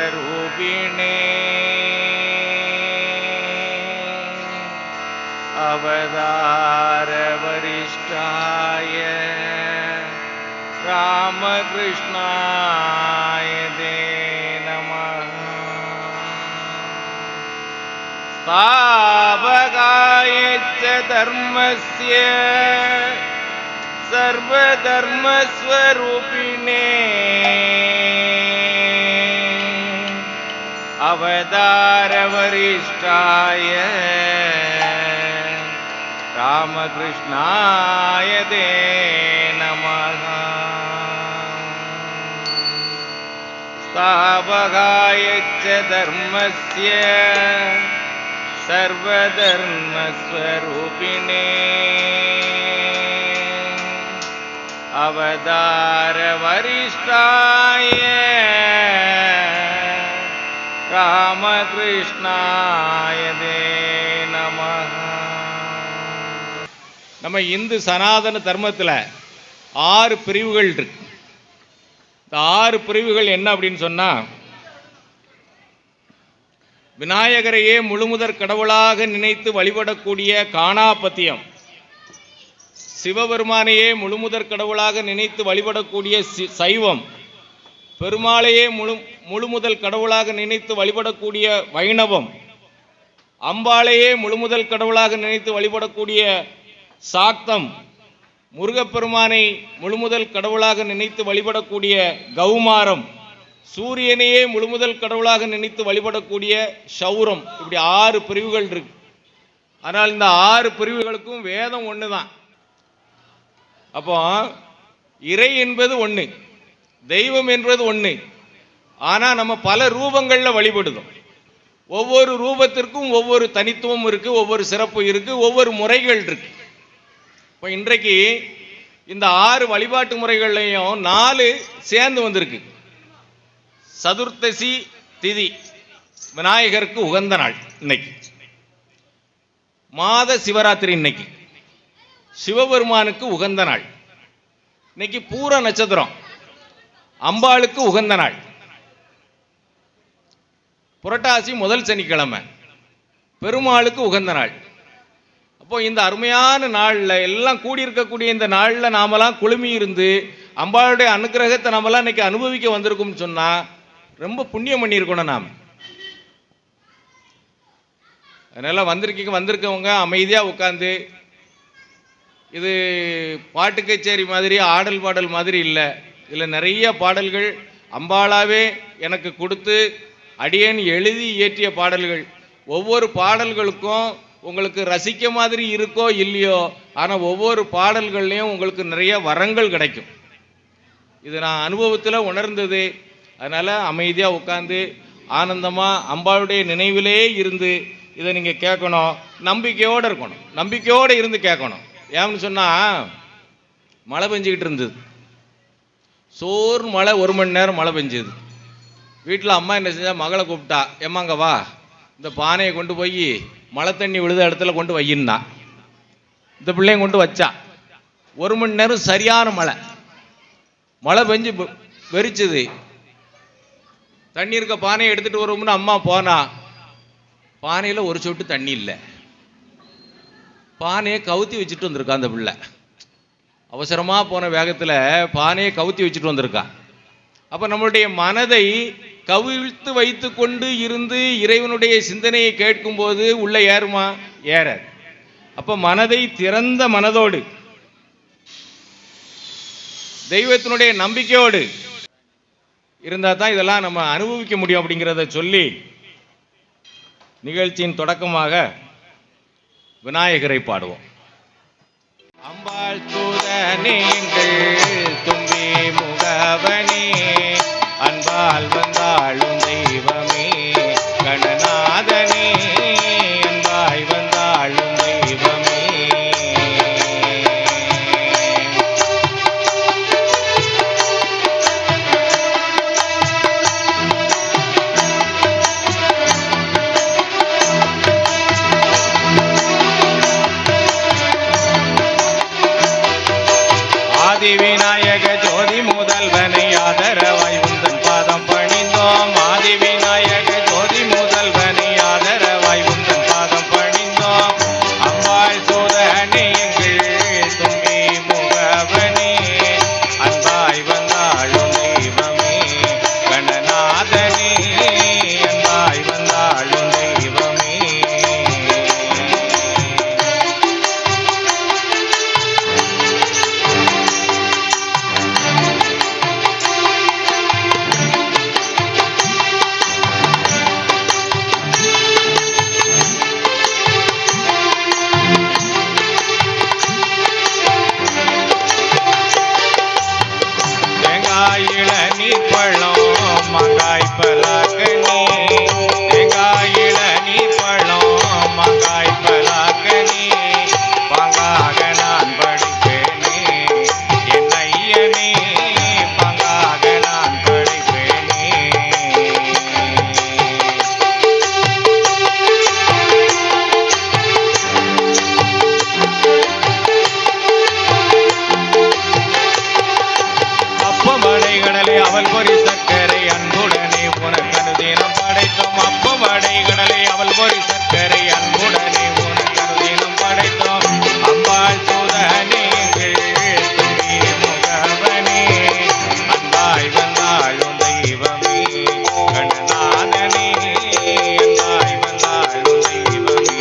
स्वरूपिणे अवतार वरिष्ठाय रामकृष्णाय ते नमः। स्थापकाय च धर्मस्य सर्वधर्मस्वरूपिणे अवतार वरिष्ठाय रामकृष्णाय ते नमः। स्थापकाय च धर्मस्य सर्वधर्मस्वरूपिणे अवतार वरिष्ठाय रामकृष्णाय ते नमः। நம்ம இந்து சனாதன தர்மத்தில் 6 பிரிவுகள் இருக்கு. இந்த 6 பிரிவுகள் என்ன அப்படின்னு சொன்னா, விநாயகரையே முழுமுதற் கடவுளாக நினைத்து வழிபடக்கூடிய காணாபத்தியம், சிவபெருமானையே முழுமுதற் கடவுளாக நினைத்து வழிபடக்கூடிய சைவம், பெருமாளையே முழுமுதல் கடவுளாக நினைத்து வழிபடக்கூடிய வைணவம், அம்பாளையே முழுமுதல் கடவுளாக நினைத்து வழிபடக்கூடிய சாக்தம், முருகப்பெருமானை முழுமுதல் கடவுளாக நினைத்து வழிபடக்கூடிய கௌமாரம், சூரியனையே முழுமுதல் கடவுளாக நினைத்து வழிபடக்கூடிய சௌரம். இப்படி 6 பிரிவுகள் இருக்கு. ஆனால் இந்த 6 பிரிவுகளுக்கும் வேதம் ஒன்று தான். அப்போ இறை என்பது ஒன்று, தெய்வம் என்பது ஒன்று. ஆனால் நம்ம பல ரூபங்களில் வழிபடுதோம். ஒவ்வொரு ரூபத்திற்கும் ஒவ்வொரு தனித்துவம் இருக்கு, ஒவ்வொரு சிறப்பு இருக்கு, ஒவ்வொரு முறைகள் இருக்கு. இப்போ இன்றைக்கு இந்த 6 வழிபாட்டு முறைகள்லையும் 4 சேர்ந்து வந்திருக்கு. சதுர்த்தசி திதி விநாயகருக்கு உகந்த நாள் இன்னைக்கு. மாத சிவராத்திரி இன்னைக்கு சிவபெருமானுக்கு உகந்த நாள். இன்னைக்கு பூர நட்சத்திரம் அம்பாளுக்கு உகந்த நாள். புரட்டாசி முதல் சனிக்கிழமை பெருமாளுக்கு உகந்த நாள். அப்போ இந்த அருமையான நாளில் எல்லாம் கூடியிருக்கக்கூடிய இந்த நாளில் நாமெல்லாம் குழுமி இருந்து அம்பாளுடைய அனுகிரகத்தை நாமெல்லாம் இன்னைக்கு அனுபவிக்க வந்திருக்கும்னு சொன்னா ரொம்ப புண்ணியம் பண்ணியிருக்கணும் நாம். அதனால வந்திருக்கவங்க அமைதியாக உட்காந்து, இது பாட்டு கச்சேரி மாதிரி ஆடல் பாடல் மாதிரி இல்லை. இதில் நிறைய பாடல்கள் அம்பாளாவே எனக்கு கொடுத்து அடியேன் எழுதி இயற்றிய பாடல்கள். ஒவ்வொரு பாடல்களுக்கும் உங்களுக்கு ரசிக்க மாதிரி இருக்கோ இல்லையோ, ஆனால் ஒவ்வொரு பாடல்கள்லையும் உங்களுக்கு நிறைய வரங்கள் கிடைக்கும். இது நான் அனுபவத்தில் உணர்ந்தது. அதனால் அமைதியாக உட்காந்து ஆனந்தமாக அம்பாளுடைய நினைவிலே இருந்து இதை நீங்கள் கேட்கணும். நம்பிக்கையோடு இருக்கணும், நம்பிக்கையோடு இருந்து கேட்கணும். ஏன்னு சொன்னால் மழை பெஞ்சிக்கிட்டு இருந்தது, சோறு மழை, 1 மணி நேரம் மழை பெஞ்சது. வீட்டில் அம்மா என்ன செஞ்சா, மகளை கூப்பிட்டா, எம்மாங்க வா இந்த பானையை கொண்டு போய் மழை தண்ணி விழுத இடத்துல கொண்டு வையின்னா. இந்த பிள்ளையும் கொண்டு வச்சா. 1 மணி நேரம் சரியான மழை பெஞ்சு வெறிச்சது. தண்ணி இருக்க பானையை எடுத்துகிட்டு வரும்னு அம்மா போனா, பானையில் ஒரு சொட்டு தண்ணி இல்லை. பானையை கவுத்தி வச்சுட்டு வந்திருக்கா அந்த பிள்ளை. அவசரமாக போன வேகத்தில் பானையை கவுத்தி வச்சுட்டு வந்திருக்கா. அப்போ நம்மளுடைய மனதை கவிழ்த்து வைத்து கொண்டு இருந்து இறைவனுடைய சிந்தனையை கேட்கும்போது உள்ள ஏறுமா? ஏறாது. அப்போ மனதை திறந்த மனதோடு தெய்வத்தினுடைய நம்பிக்கையோடு இருந்தால் தான் இதெல்லாம் நம்ம அனுபவிக்க முடியும் அப்படிங்கிறத சொல்லி நிகழ்ச்சியின் தொடக்கமாக விநாயகரை பாடுவோம். அம்பாள் தூதனேங்கள் தும்பி முகவனே, அன்பால் வந்தாளும் தெய்வமே கணநாதனே, அன்பாய் வந்தாளும் தெய்வமே. விநாயக ஜோதி முதல்வனை ஆதரவாய் உந்தன் பாதம் பணிந்தோம். பொறி சர்க்கரை அன்புடனே உனக்கு தினம் படைத்தோம் அம்பாள் சூதனே தும்பி முகவனே அன்பாய் வந்தாளும் தெய்வமே கணநாதனே அன்பாய் வந்தாளும் தெய்வமே.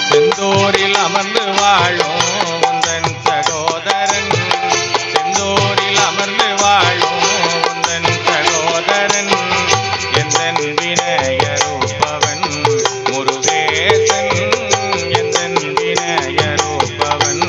செந்தூரில் அமர்ந்து வாழும் உந்தன் சகோதரன் செந்தூரில் அமர்ந்து வாழும் உந்தன் சகோதரன் எந்தன் வினயரூபவன் முருகேசன் எந்தன் வினயரூபவன்.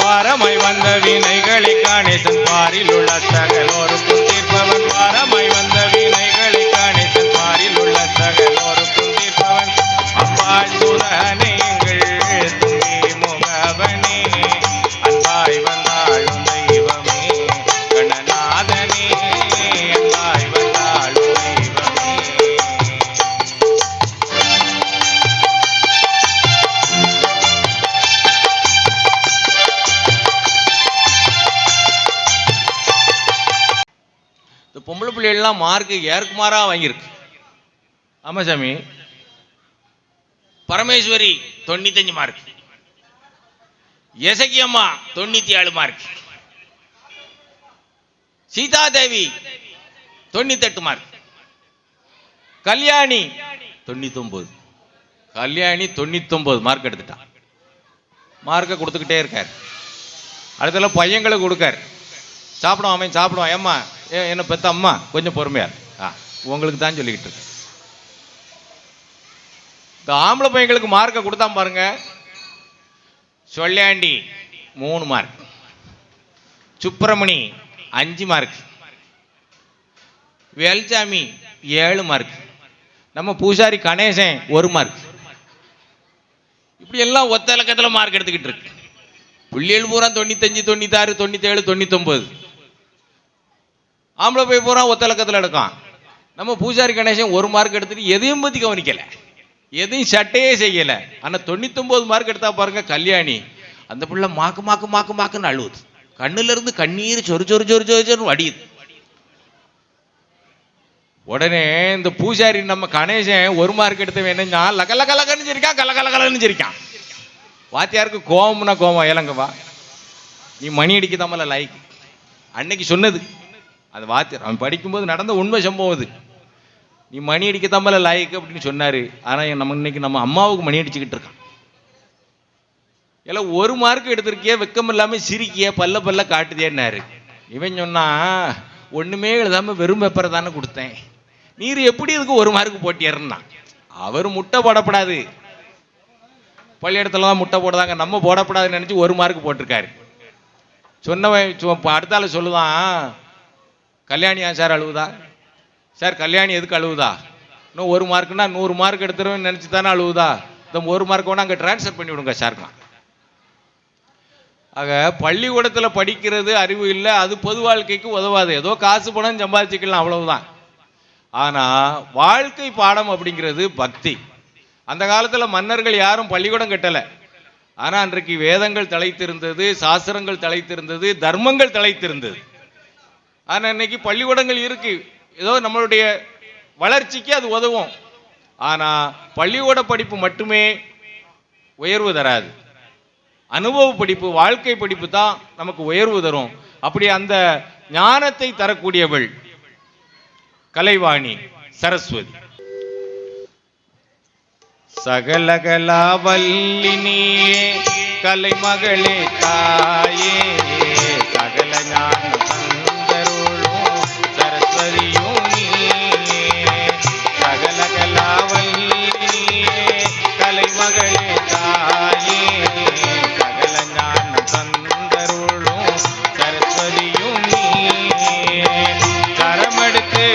பாரமை வந்த வினைகளை கணேசன் பாரில் உள்ள சகலோருக்கும் தீர்ப்பவன் பாரமை வந்த வினைகளை கணேசன் பாரில் உள்ள சகலோருக்கும் தீர்ப்பவன் அம்பாள் சூதனே எங்கள் தும்பி முகவனே அன்பாய் வந்தாளும் தெய்வமே கணநாதனே அன்பாய் வந்தாளும் தெய்வமே. இந்த பொம்பளை பிள்ளைகள்லாம் மார்க்கு ஏற்குமாறாக வாங்கியிருக்கு. ஆமாம் சாமி. Parameswari 95 mark, Esakiyamma 97 mark, Seethadevi 98 mark, Kalyani 99. Kalyani 99 mark எடுத்துட்டான். மார்க்கை கொடுத்துக்கிட்டே இருக்கார். அடுத்தல பையங்களுக்கு கொடுக்கார். சாப்பிடுவோம் அவன் சாப்பிடுவான். ஏம்மா என்ன பெத்த அம்மா கொஞ்சம் பொறுமையார் உங்களுக்கு தான் சொல்லிக்கிட்டு இருக்கு. இந்த ஆம்பளை பையங்களுக்கு மார்க்கை கொடுத்தான் பாருங்க. சொல்லாண்டி 3 mark, Subramani 5 mark, Velsamy 7 mark, நம்ம பூசாரி கணேசன் 1 மார்க். இப்படி எல்லாம் ஒத்த இலக்கத்தில் மார்க் எடுத்துக்கிட்டு இருக்கு. பிள்ளைகள் பூரா 95, 96, 97, 99. ஆம்பளை போய் பூரா ஒத்த இலக்கத்தில் எடுக்கான். நம்ம பூசாரி கணேசன் 1 மார்க் எடுத்துட்டு எதையும் பற்றி கவனிக்கலை, எதையும் சட்டையே செய்யலை. ஆனால் 99 மார்க் எடுத்தா பாருங்க கல்யாணி. அந்த பிள்ளை மாக்கு மாக்கு மாக்கு மாக்குன்னு அழுவுது. கண்ணுல இருந்து கண்ணீர் சொரு சொரு சொரு சொரு சொரு வடியுது. உடனே இந்த பூசாரி நம்ம கணேசன் 1 மார்க் எடுத்தவன் என்னஞ்சா லக லக லகன்னு சிரிக்கான், கல கல கலன்னு சிரிக்கான். வாத்தியாருக்கு கோவம்னா கோவம். ஏலங்கவா நீ மணி அடிக்க தம்மல லைக் அன்னைக்கு சொன்னது அது வாத்தியார். அவன் படிக்கும்போது நடந்த உண்மை சம்பவம் அது. நீ மணி அடிக்க தம்மல லாய்க்கு அப்படின்னு சொன்னாரு. ஆனால் நம்ம இன்னைக்கு நம்ம அம்மாவுக்கு மணி அடிச்சுக்கிட்டு இருக்கான். எல்லாம் 1 மார்க் எடுத்திருக்கிய, வெக்கம் இல்லாமல் சிரிக்கிய, பல்ல பல்ல காட்டுதேன்னாரு. இவன் சொன்னா ஒண்ணுமே எழுதாம வெறும் பேப்பரை தானே கொடுத்தேன், நீர் எப்படி இதுக்கு 1 மார்க் போட்டியர்னா. அவர் முட்டை போடப்படாது, பள்ளியிடத்துல தான் முட்டை போடுறாங்க, நம்ம போடப்படாதுன்னு நினைச்சு 1 மார்க் போட்டிருக்காரு. சொன்னவன் அடுத்தால சொல்லுதான், கல்யாணியா சார் அழுவுதா? சார் கல்யாணி எதுக்கு அழுவுதா? இன்னும் 1 மார்க்குன்னா 100 மார்க் எடுத்துருவேன்னு நினச்சி தானே அழுவுதா? இந்த 1 மார்க் வேணா அங்கே டிரான்ஸ்ஃபர் பண்ணி விடுங்க சார்க்கலாம். ஆக பள்ளிக்கூடத்தில் படிக்கிறது அறிவு இல்லை, அது பொது வாழ்க்கைக்கு உதவாது. ஏதோ காசு பணம் சம்பாதிச்சுக்கலாம், அவ்வளவுதான். ஆனால் வாழ்க்கை பாடம் அப்படிங்கிறது பக்தி. அந்த காலத்தில் மன்னர்கள் யாரும் பள்ளிக்கூடம் கட்டலை. ஆனால் அன்றைக்கு வேதங்கள் தலைத்திருந்தது, சாஸ்திரங்கள் தலைத்திருந்தது, தர்மங்கள் தலைத்திருந்தது. ஆனால் இன்னைக்கு பள்ளிக்கூடங்கள் இருக்கு, ஏதோ நம்மளுடைய வளர்ச்சிக்கு அது உதவும். ஆனால் பள்ளிக்கூட படிப்பு மட்டுமே உயர்வு தராது. அனுபவ படிப்பு, வாழ்க்கை படிப்பு தான் நமக்கு உயர்வு தரும். அப்படி அந்த ஞானத்தை தரக்கூடியவள் கலைவாணி சரஸ்வதி. சகலகலா வல்லினியே கலைமகளே தாயே, சகல ஞான தந்தருளும் சரஸ்வதியும் நீயே. சகலகலா வல்லினியே கலைமகளே தாயே, சகல ஞான தந்தருளும் சரஸ்வதியும் நீயே. கரமெடுத்து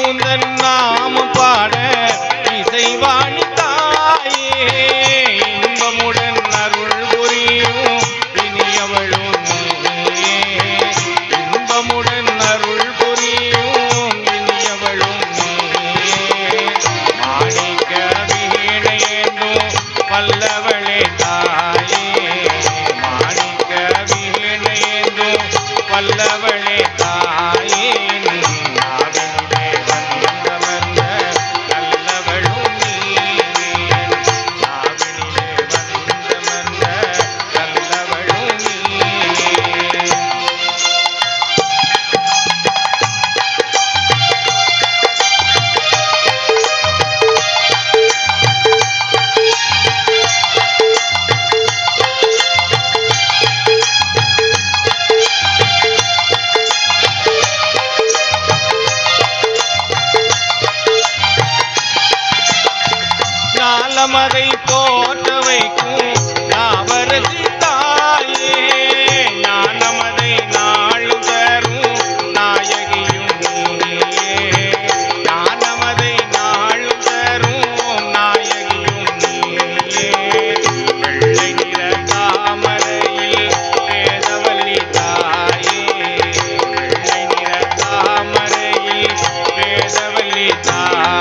உந்தன் நாமம் பாட இசைவாணி தாயே இன்பமுடன் அருள் புரியும் இனியவளும் நீயே இன்பமுடன் அருள் புரியும் இனியவளும் நீயே மாணிக்க வீணையேந்தும் பல்லவளே தாயே மாணிக்க வீணையேந்தும் பல்லவளே தாயே ஞானமதை போற்ற வைக்கும் நாவரசி தாயே ஞானமதை நாளும் தரும் நாயகியும் நீயே ஞானமதை நாளும் தரும் நாயகியும் நீயே வெள்ளை நிற தாமரையில் வேதவல்லி தாயே வெள்ளை நிற தாமரையில் வேதவல்லி தாயே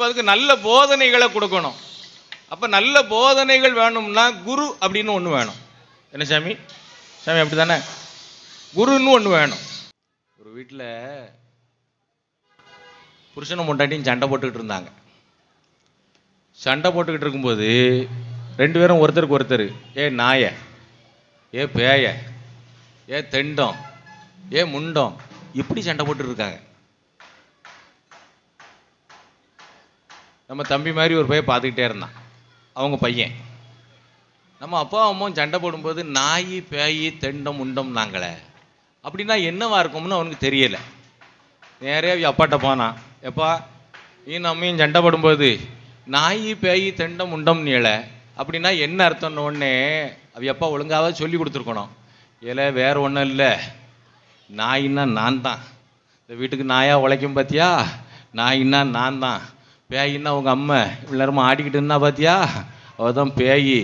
அதுக்கு நல்ல போதனைகளை கொடுக்கணும். அப்ப நல்ல போதனைகள் வேணும்னா குரு அப்படின்னு ஒண்ணு வேணும். என்ன சாமி? சாமி அப்படித்தானே? குருன்னு ஒண்ணு வேணும். ஒரு வீட்டில் புருஷனும் பொண்டாட்டியும் சண்டை போட்டுக்கிட்டு இருந்தாங்க. சண்டை போட்டுக்கிட்டு இருக்கும்போது ரெண்டு பேரும் ஒருத்தருக்கு ஒருத்தர் ஏ நாய, ஏ பேய, ஏ தெண்டம், ஏ முண்டம் இப்படி சண்டை போட்டு இருக்காங்க. நம்ம தம்பி மாதிரி ஒரு பையன் பார்த்துக்கிட்டே இருந்தான். அவங்க பையன் நம்ம அப்பா அம்மாவும் சண்டை போடும்போது நாய் பேய் தெண்டம் முண்டம் நாங்களே அப்படின்னா என்னவா இருக்கும்னு அவனுக்கு தெரியலை. நேரே அப்பாட்ட போனான். எப்பா நீ நம்மையும் சண்டை போடும்போது நாய் பேய் தெண்டம் முண்டம் நீளை அப்படின்னா என்ன அர்த்தம்னு உடனே அவ அப்பா ஒழுங்காக சொல்லி கொடுத்துருக்கணும். ஏல வேற ஒன்றும் இல்லை, நாயின்னா நான் தான். இந்த வீட்டுக்கு நாயா உழைக்கும் பார்த்தியா, நாயின்னா நான் தான். பேயின்னா உங்கள் அம்மா இவ்வளோ நேரமாக ஆடிக்கிட்டு இருந்தா பார்த்தியா, அவதான் பேய்.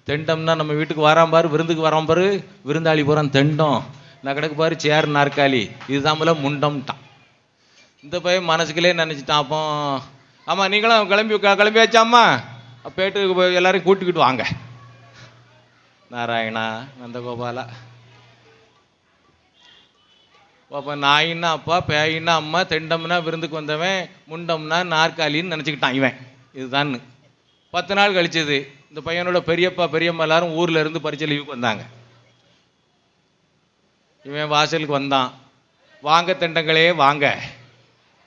தெண்டம்னா நம்ம வீட்டுக்கு வரான் பாரு, விருந்துக்கு வரான் பாரு, விருந்தாளி போகிறான் தெண்டம். நான் கிடக்கு பாரு சேர் நாற்காலி, இதுதான் போல முண்டம்ட்டான். இந்த பையன் மனசுக்குள்ளே நினச்சிட்டான். அப்போ ஆமாம் நீங்களும் கிளம்பியாச்சாம்மா, போயிட்டு எல்லாரையும் கூட்டிக்கிட்டு வாங்க. நாராயணா நந்தகோபாலா. அப்போ நாயின்னா அப்பா, பேயின்னா அம்மா, தெண்டம்னா விருந்துக்கு வந்தவன், முண்டம்னா நாற்காலின்னு நினச்சிக்கிட்டான் இவன். இதுதான் 10 நாள் கழிச்சது. இந்த பையனோட பெரியப்பா பெரியம்மா எல்லாரும் ஊரில் இருந்து பரிச்சை லீவுக்கு வந்தாங்க. இவன் வாசலுக்கு வந்தான். வாங்க தெண்டங்களே வாங்க,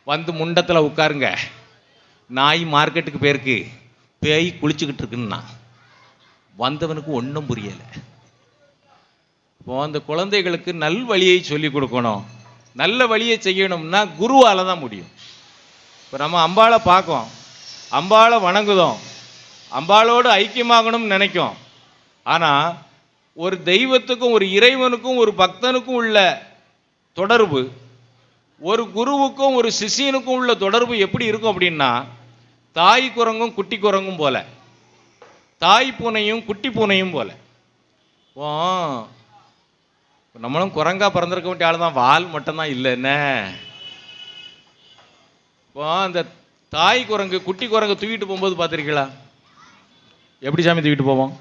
வந்து முண்டத்தில் உட்காருங்க, நாய் மார்க்கெட்டுக்கு போயிருக்கு, பேய் குளிச்சுக்கிட்டு இருக்குன்னா. வந்தவனுக்கு ஒன்றும் புரியலை. இப்போ அந்த குழந்தைகளுக்கு நல் வழியை சொல்லி கொடுக்கணும், நல்ல வழியை செய்யணும்னா குருவால் தான் முடியும். இப்போ நம்ம அம்பாளை பார்க்கோம், அம்பாளை வணங்குதோம், அம்பாளோடு ஐக்கியமாகணும்னு நினைக்கும். ஆனால் ஒரு தெய்வத்துக்கும் ஒரு இறைவனுக்கும் ஒரு பக்தனுக்கும் உள்ள தொடர்பு, ஒரு குருவுக்கும் ஒரு சிஷியனுக்கும் உள்ள தொடர்பு எப்படி இருக்கும் அப்படின்னா, தாய் குரங்கும் குட்டி குரங்கும் போல, தாய் பூனையும் குட்டி பூனையும் போல. ஓ நம்மளும் குரங்கா பிறந்திருக்க வேண்டிய ஆள் தான், வால் மட்டும்தான் இல்லை என்ன. இப்போ அந்த தாய் குரங்கு குட்டி குரங்கு தூக்கிட்டு போகும்போது பார்த்துருக்கீங்களா? எப்படி சாமி தூக்கிட்டு போவோம்?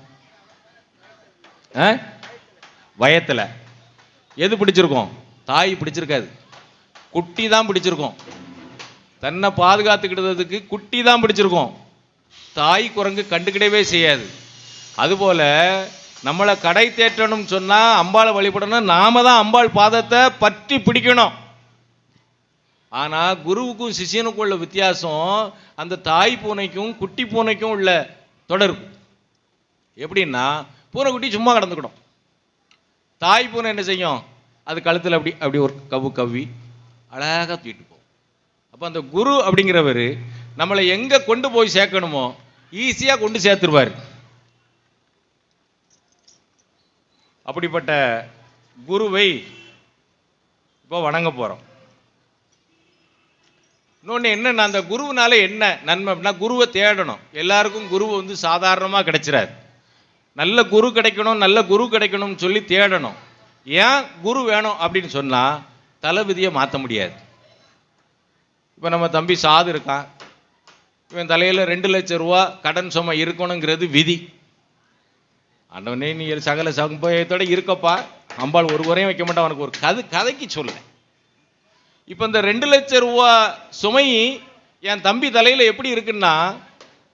வயத்தில் எது பிடிச்சிருக்கோம்? தாய் பிடிச்சிருக்காது, குட்டி தான் பிடிச்சிருக்கோம். தன்னை பாதுகாத்துக்கிட்டதுக்கு குட்டி தான் பிடிச்சிருக்கோம், தாய் குரங்கு கண்டுக்கிடவே செய்யாது. அதுபோல் நம்மளை கடை தேற்றணும்னு சொன்னால், அம்பாளை வழிபடணும், நாம தான் அம்பாள் பாதத்தை பற்றி பிடிக்கணும். ஆனால் குருவுக்கும் சிஷியனுக்கும் உள்ள வித்தியாசம் அந்த தாய் பூனைக்கும் குட்டி பூனைக்கும் உள்ள தொடர்பு. எப்படின்னா, பூனைக்குட்டி சும்மா கடந்துக்கிடும், தாய் பூனை என்ன செய்யும்? அது கழுத்தில் அப்படி அப்படி ஒரு கவ்வு கவ்வி அழகாக தூக்கிட்டு போகும். அப்போ அந்த குரு அப்படிங்கிறவர் நம்மளை எங்கே கொண்டு போய் சேர்க்கணுமோ ஈஸியாக கொண்டு சேர்த்துருவார். அப்படிப்பட்ட குருவை இப்போ வணங்க போகிறோம். இன்னொன்று என்னன்னா, அந்த குருவினால என்ன நன்மை அப்படின்னா, குருவை தேடணும். எல்லாருக்கும் குரு வந்து சாதாரணமாக கிடைச்சிடாது. நல்ல குரு கிடைக்கணும், நல்ல குரு கிடைக்கணும்னு சொல்லி தேடணும். ஏன் குரு வேணும் அப்படின்னு சொன்னால், தலை விதியை மாற்ற முடியாது. இப்போ நம்ம தம்பி சாது இருக்கான், இவன் தலையில் 2 லட்சம் ரூபா கடன் சுமை இருக்கணுங்கிறது விதி. ஆண்டவனே நீ சகல சம்பயத்தோட இருக்கப்பா, அம்பாள் ஒரு குறையும் வைக்க மாட்டான், அவனுக்கு ஒரு கதைக்கு சொல்ல. இப்போ இந்த 2 லட்சம் ரூபா சுமை என் தம்பி தலையில் எப்படி இருக்குன்னா,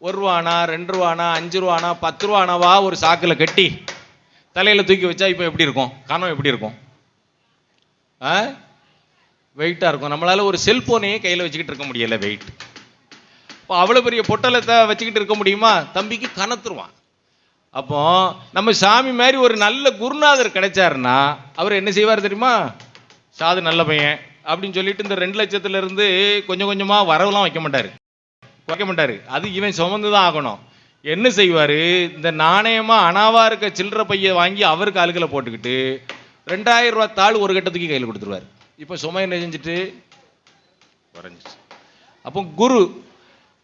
1 ரூபானா 2 ரூபானா 5 ரூபானா 10 ரூபானாவா ஒரு சாக்கில் கட்டி தலையில் தூக்கி வச்சா இப்போ எப்படி இருக்கும்? கனம் எப்படி இருக்கும்? வெயிட்டாக இருக்கும். நம்மளால் ஒரு செல்ஃபோனையே கையில் வச்சுக்கிட்டு இருக்க முடியலை, வெயிட். இப்போ அவ்வளோ பெரிய பொட்டலத்தை வச்சுக்கிட்டு இருக்க முடியுமா? தம்பிக்கு கனத்துருவான். அப்போ நம்ம சாமி மாதிரி ஒரு நல்ல குருநாதர் கிடைச்சாருன்னா அவர் என்ன செய்வார் தெரியுமா? சாது நல்ல பையன் அப்படின்னு சொல்லிட்டு இந்த 2 லட்சத்திலிருந்து கொஞ்சம் கொஞ்சமாக வரவெல்லாம் வைக்க மாட்டார். அது இவன் சுமந்து தான் ஆகணும். என்ன செய்வார்? இந்த நாணயமாக அனாவா இருக்க சில்லற பையை வாங்கி அவருக்கு ஆளுகளை போட்டுக்கிட்டு 2000 ரூபா தாள் ஒரு கட்டத்துக்கு கையில் கொடுத்துருவார். இப்போ சுமை என்ன செஞ்சுட்டு குறைஞ்சிச்சு. அப்போ குரு,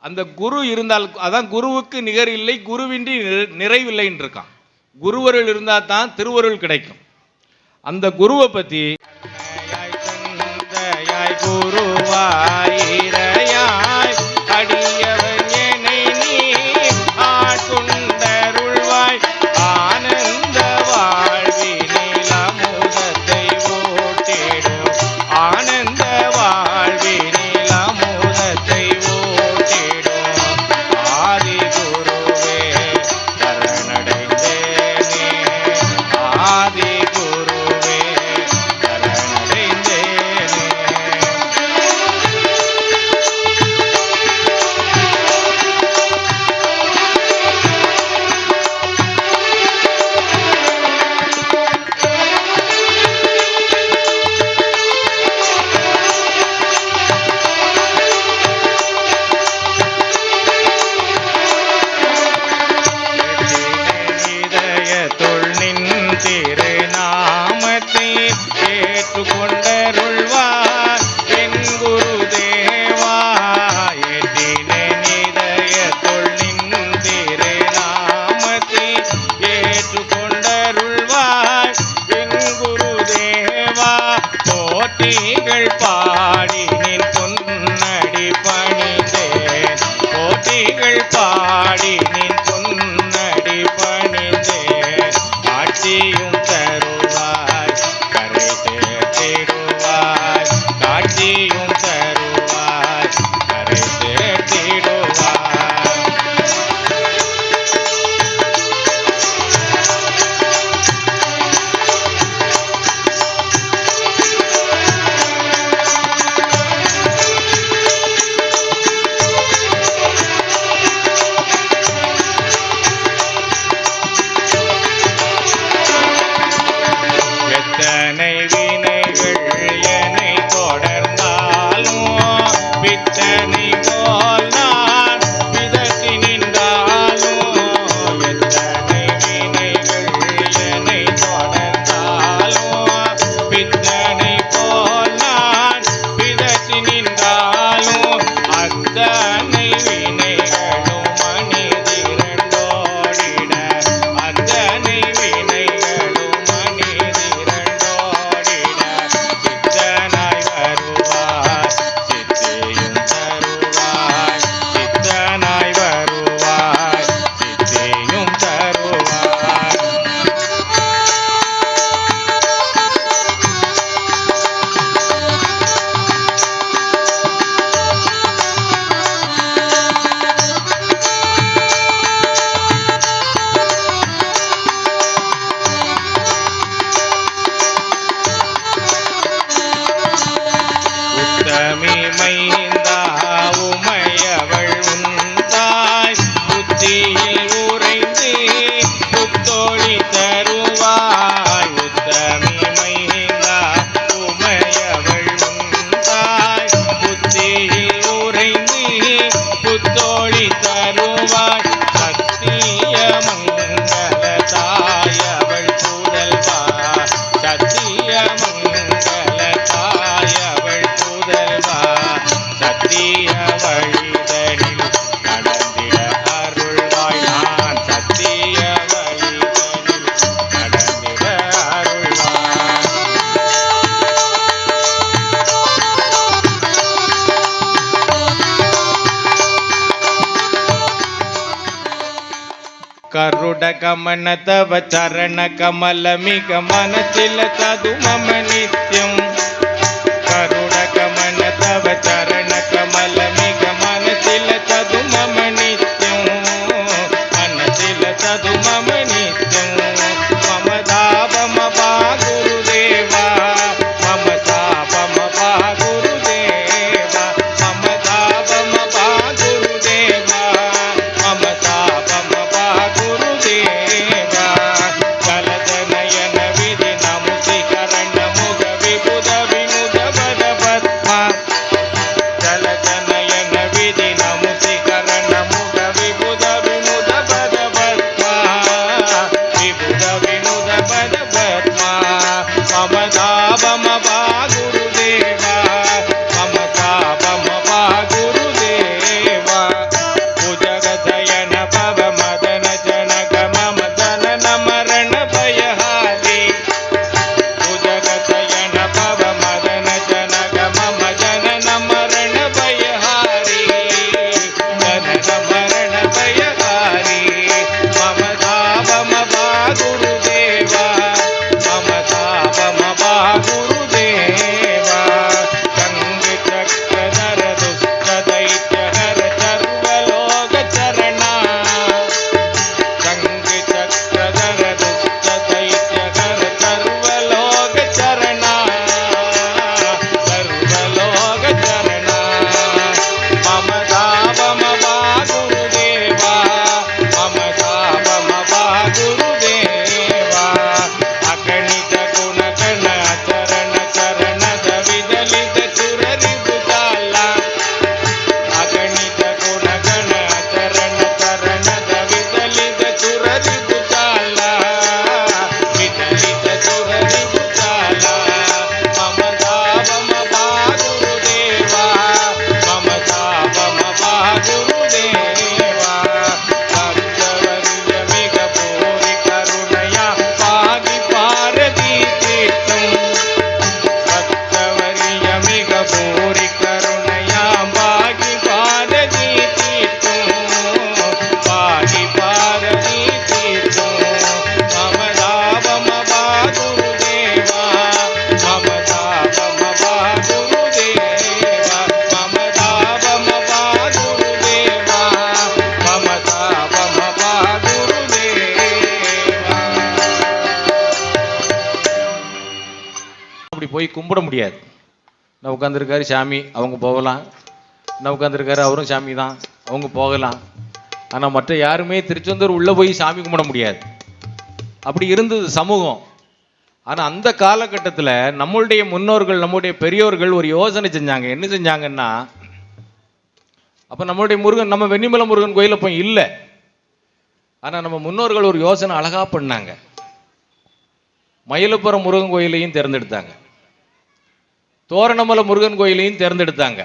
அந்த குரு இருந்தால் அதான் குருவுக்கு நிகர் இல்லை, குருவின்றி நிறைவில்லைன்னு இருக்கான். குருவருள் இருந்தால் தான் திருவருள் கிடைக்கும். அந்த குருவை பற்றி குருவாயிரையாய் அடியவன் என்னை நீ ஆட்கொண்டருள்வாய், ஆனந்த வாழ்வினில் அமுதத்தை ஓட்டிடும், ஆனந்த வாழ்வினில் அமுதத்தை ஓட்டிடும். ஆதி குருவே சரணடைந்தேனே, ஆதி குருவே சரணடைந்தேனே. ಕರುಡ ಗಮನ ತವ ಚರಣ ಕಮಲ ಮಿಗ ಮನಸಿಲ ಸದು ಮಮ ನಿತ್ಯಂ ಕರುಡ ಗಮನ ತವ ಚರಣ ಕಮಲ ಮಿಗ ಮನಸಿಲ ಸದು ಮಮ ನಿತ್ಯಂ ಮನಸಿಲ ಸದು ಮಮ ನಿತ್ಯಂ ಮಮ ದಾವಮ ಬಾ ಗುರುದೇವ ಮಮ ಸಾವಮ ಬಾ ಗುರುದೇವ ಮಮ ದಾವಮ ಬಾ ಗುರುದೇವ ಮಮ ಸಾವಮ ಬಾ ಗುರುದೇವ ಕಲದ ನಯನ ವಿಧಿ ನಮುಸಿ ಕರಣ ಮುಗ ವಿಬುಧ ವಿನುದ ಬದ ಪದ್ಮ ಕಲದ ನಯನ ವಿಧಿ ನಮುಸಿ ಕರಣ ಮುಗ ವಿಬುಧ ವಿನುದ ಬದ ಪದ್ಮ ವಿಬುಧ ವಿನುದ ಬದ ಪದ್ಮ ಮಮ ದಾವಮ ಬಾ ಗುರುದೇವ ಮಮ ಸಾವಮ ಬಾ ಗುರುದೇವ ಭುಜಗ ದಯನ ಭವ ಮದನ ಜನಕ ಮಮ ಜನನ ಮರಣ ಭಯಹಾರಿ ಭುಜಗ ದಯನ ಭವ ಮದನ ಜನಕ ಮಮ ಜನನ ಮರಣ ಭಯಹಾರಿ ಜನನ ಮರಣ ಭಯಹಾರಿ ಮಮ ಧಾವಮ ಬಾ ಗುರುದೇವ ಮಮ ಧಾವಮ ಬಾ ಗುರುದೇವ ಗಂಗ ಚಕ್ರಧರ ದುಷ್ಟ ದೈತ್ಯ ಹರ ಸರ್ವಲೋಕ ಚರಣ ಗಂಗ ಚಕ್ರಧರ ದುಷ್ಟ ದೈತ್ಯ ಹರ ಸರ್ವಲೋಕ ಚರಣ ಸರ್ವಲೋಕ ಚರಣ ಮಮ ಧಾವಮ ಬಾ ಗುರುದೇವ ಮಮ ಧಾವಮ ಬಾ ಗುರುದೇವ ಅಗಣಿತ ಗುಣಗಣ ಚರಣ ಚರಣದ ವಿದಲಿತ ಸುರರಿದು ಕಾಲ ಅಗಣಿತ ಗುಣಗಣ ಚರಣ ಚರಣದ ವಿದಲಿತ ಸುರರಿದು ಕಾಲ ವಿದಲಿತ ಸುರರಿದು ಕಾಲ ಮಮ ಧಾವಮ ಬಾ ಗುರುದೇವ ಮಮ ಧಾವಮ ಬಾ ಗುರುದೇವ ಭಕ್ತವರ್ಯ ಮಿಗ ಪೂರಿ ಕರುಣಯ ಪಾಗಿ ಪಾರದಿ ತೀರ್ಥಂ ಭಕ್ತವರ್ಯ ಮಿಗ ಪೂರಿ ಕರುಣಯ ಪಾಗಿ ಪಾರದಿ ತೀರ್ಥಂ ಪಾಗಿ ಪಾರದಿ ತೀರ್ಥಂ ಮಮ ಧಾವಮ ಬಾ ಗುರುದೇವ ಮಮ ಧಾವಮ ಬಾ ಗುರುದೇವ ಮಮ ಧಾವಮ ಬಾ ಗುರುದೇವ ಮಮ ಧಾವಮ ಬಾ ಗುರುದೇವ. அப்படி போய் கும்பிட முடியாது. நான் உட்காந்துருக்காரு சாமி, அவங்க போகலாம். நான் உட்காந்துருக்காரு அவரும் சாமி தான், அவங்க போகலாம். ஆனால் மற்ற யாருமே திருச்செந்தூர் உள்ளே போய் சாமி கும்பிட முடியாது. அப்படி இருந்தது சமூகம். ஆனால் அந்த காலகட்டத்தில் நம்மளுடைய முன்னோர்கள் நம்முடைய பெரியோர்கள் ஒரு யோசனை செஞ்சாங்க. என்ன செஞ்சாங்கன்னா, அப்போ நம்மளுடைய முருகன் நம்ம வெண்ணிமலை முருகன் கோயில் அப்போ இல்லை. ஆனால் நம்ம முன்னோர்கள் ஒரு யோசனை அழகாக பண்ணாங்க. மயிலப்புரம் முருகன் கோயிலையும் தேர்ந்தெடுத்தாங்க, தோரணமலை முருகன் கோயிலையும் தேர்ந்தெடுத்தாங்க,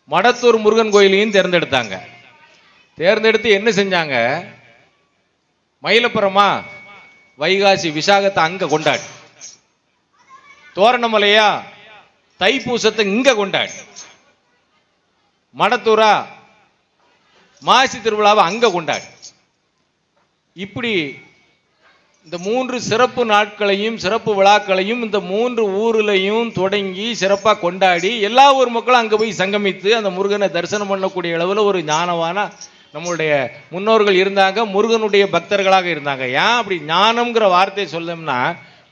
மடத்தூர் முருகன் கோயிலையும் தேர்ந்தெடுத்தாங்க. தேர்ந்தெடுத்து என்ன செஞ்சாங்க, மயிலப்புறமா வைகாசி விசாகத்தை அங்கே கொண்டாடு, தோரணமலையா தைப்பூசத்தை இங்கே கொண்டாடு, மடத்தூரா மாசி திருவிழாவை அங்கே கொண்டாடு. இப்படி இந்த 3 சிறப்பு நாட்களையும் சிறப்பு விழாக்களையும் இந்த 3 ஊர்லையும் தொடங்கி சிறப்பாக கொண்டாடி எல்லா ஊர் மக்களும் அங்கே போய் சங்கமித்து அந்த முருகனை தரிசனம் பண்ணக்கூடிய அளவில் ஒரு ஞானமான நம்மளுடைய முன்னோர்கள் இருந்தாங்க. முருகனுடைய பக்தர்களாக இருந்தாங்க. ஏன் அப்படி ஞானம்ங்கிற வார்த்தையை சொல்லணும்னா,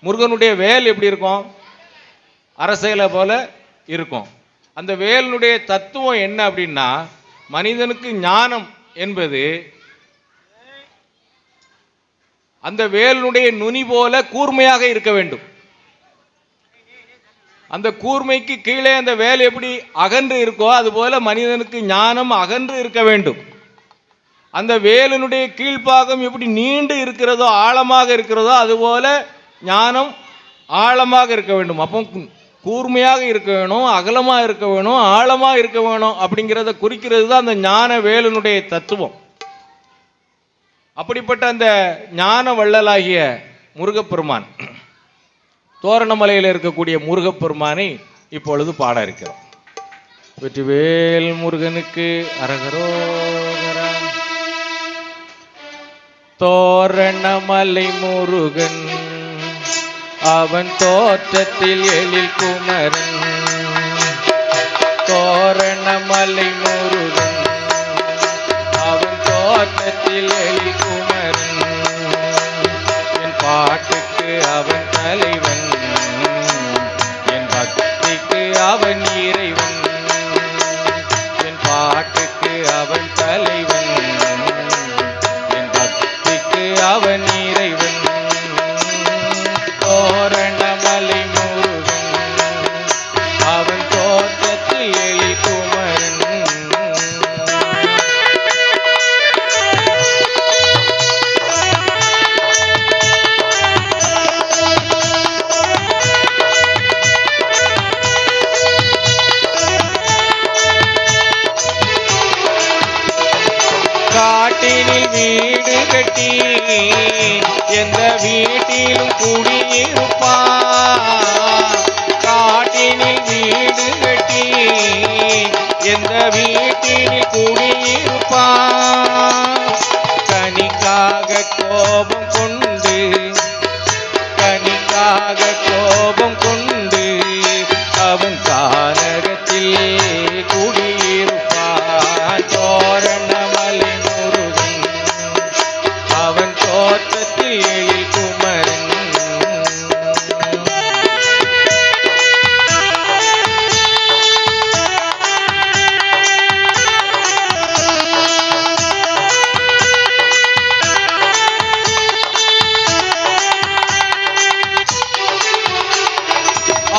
முருகனுடைய வேல் எப்படி இருக்கும், அரசேலை போல இருக்கும். அந்த வேலினுடைய தத்துவம் என்ன அப்படின்னா, மனிதனுக்கு ஞானம் என்பது அந்த வேலுடைய நுனி போல கூர்மையாக இருக்க வேண்டும். அந்த கூர்மைக்கு கீழே அந்த வேல் எப்படி அகன்று இருக்கோ அதுபோல மனிதனுக்கு ஞானம் அகன்று இருக்க வேண்டும். அந்த வேலினுடைய கீழ்ப்பாகம் எப்படி நீண்டு இருக்கிறதோ ஆழமாக இருக்கிறதோ அதுபோல ஞானம் ஆழமாக இருக்க வேண்டும். அப்போ கூர்மையாக இருக்க வேணும், அகலமாக இருக்க வேணும், ஆழமாக இருக்க வேணும். அப்படிங்கிறத குறிக்கிறது தான் அந்த ஞான வேலினுடைய தத்துவம். அப்படிப்பட்ட அந்த ஞான வள்ளலாகிய முருகப்பெருமான், தோரணமலையில் இருக்கக்கூடிய முருகப்பெருமானை இப்பொழுது பாட இருக்கிறோம். வெற்றிவேல் முருகனுக்கு அரகரோகரா. தோரணமலை முருகன் அவன் தோற்றத்தில் எழில் குமரன். தோரணமலை முருகன் அவன் தோற்றத்தில் எழில் குமரன். என் பாட்டுக்கு அவன் தலைவன், என் பக்திக்கு அவன் இறைவன். என் பாட்டுக்கு அவன் தலைவன், என் பக்திக்கு அவன் இறைவன். தோரணமலை முருகன் அவன் தோற்றத்தில் எழில் குமரன். காட்டினில் வீடு கட்டி எந்த வீட்டிலும் குடியிருப்பான். காட்டினில் வீடு கட்டி எந்த வீட்டில் குடியிருப்பான். கனிக்காக கோபம் கொண்டு, கனிக்காக கோபம் கொண்டு அவன் கானகத்தில் குடியிருப்பான். தோரணமலை முருகன் அவன் தோற்றத்தில் எழில் குமரன்.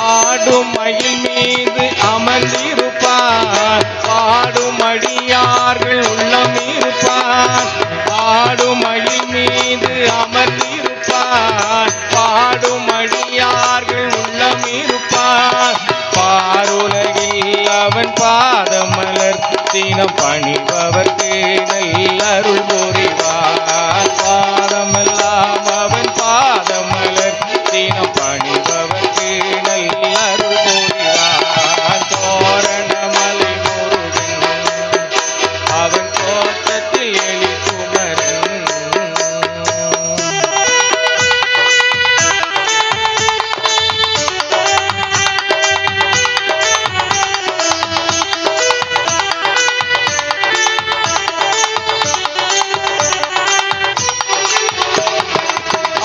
ஆடும் மயில் மீது அமர்ந்திருப்பான், பாடும் அடியார்கள் உள்ளம் இருப்பான். ஆடும் மயில் மீது அமர்ந்திருப்பான், பாடும் அடியார்கள் உள்ளம் இருப்பான். பாருலகில் அவன் பாதமலர் தினம் பணிபவர்க்கு நல்லருள் புரிவான். பாதமெல்லாம் அவன் பாதமலர் தினம் பணிபவர்க்கு நல்லருள் புரிவான். தோரணமலை முருகன் அவன் தோற்றத்தில் எழில் குமரன்.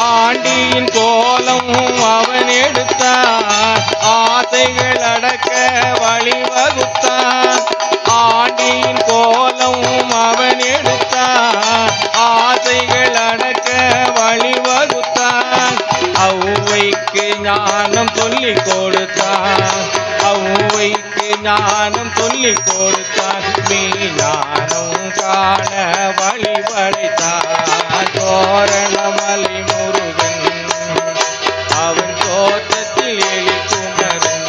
ஆண்டியின் கோலம் அவன் எடுத்தான், ஆசைகள் அடக்க வழிவகுத்தான். ஆண்டியின் கோலம் அவன் எடுத்தான், ஆசைகள் அடக்க வழிவகுத்தான். ஔவைக்கு ஞானம் சொல்லிக் கொடுத்தான், ஔவைக்கு ஞானம் சொல்லிக் கொடுத்தான். நீ ஞானம் காண வழிபடைத்தான். தோரணமலை முருகன் அவன் தோற்றத்தில் எழில் குமரன்.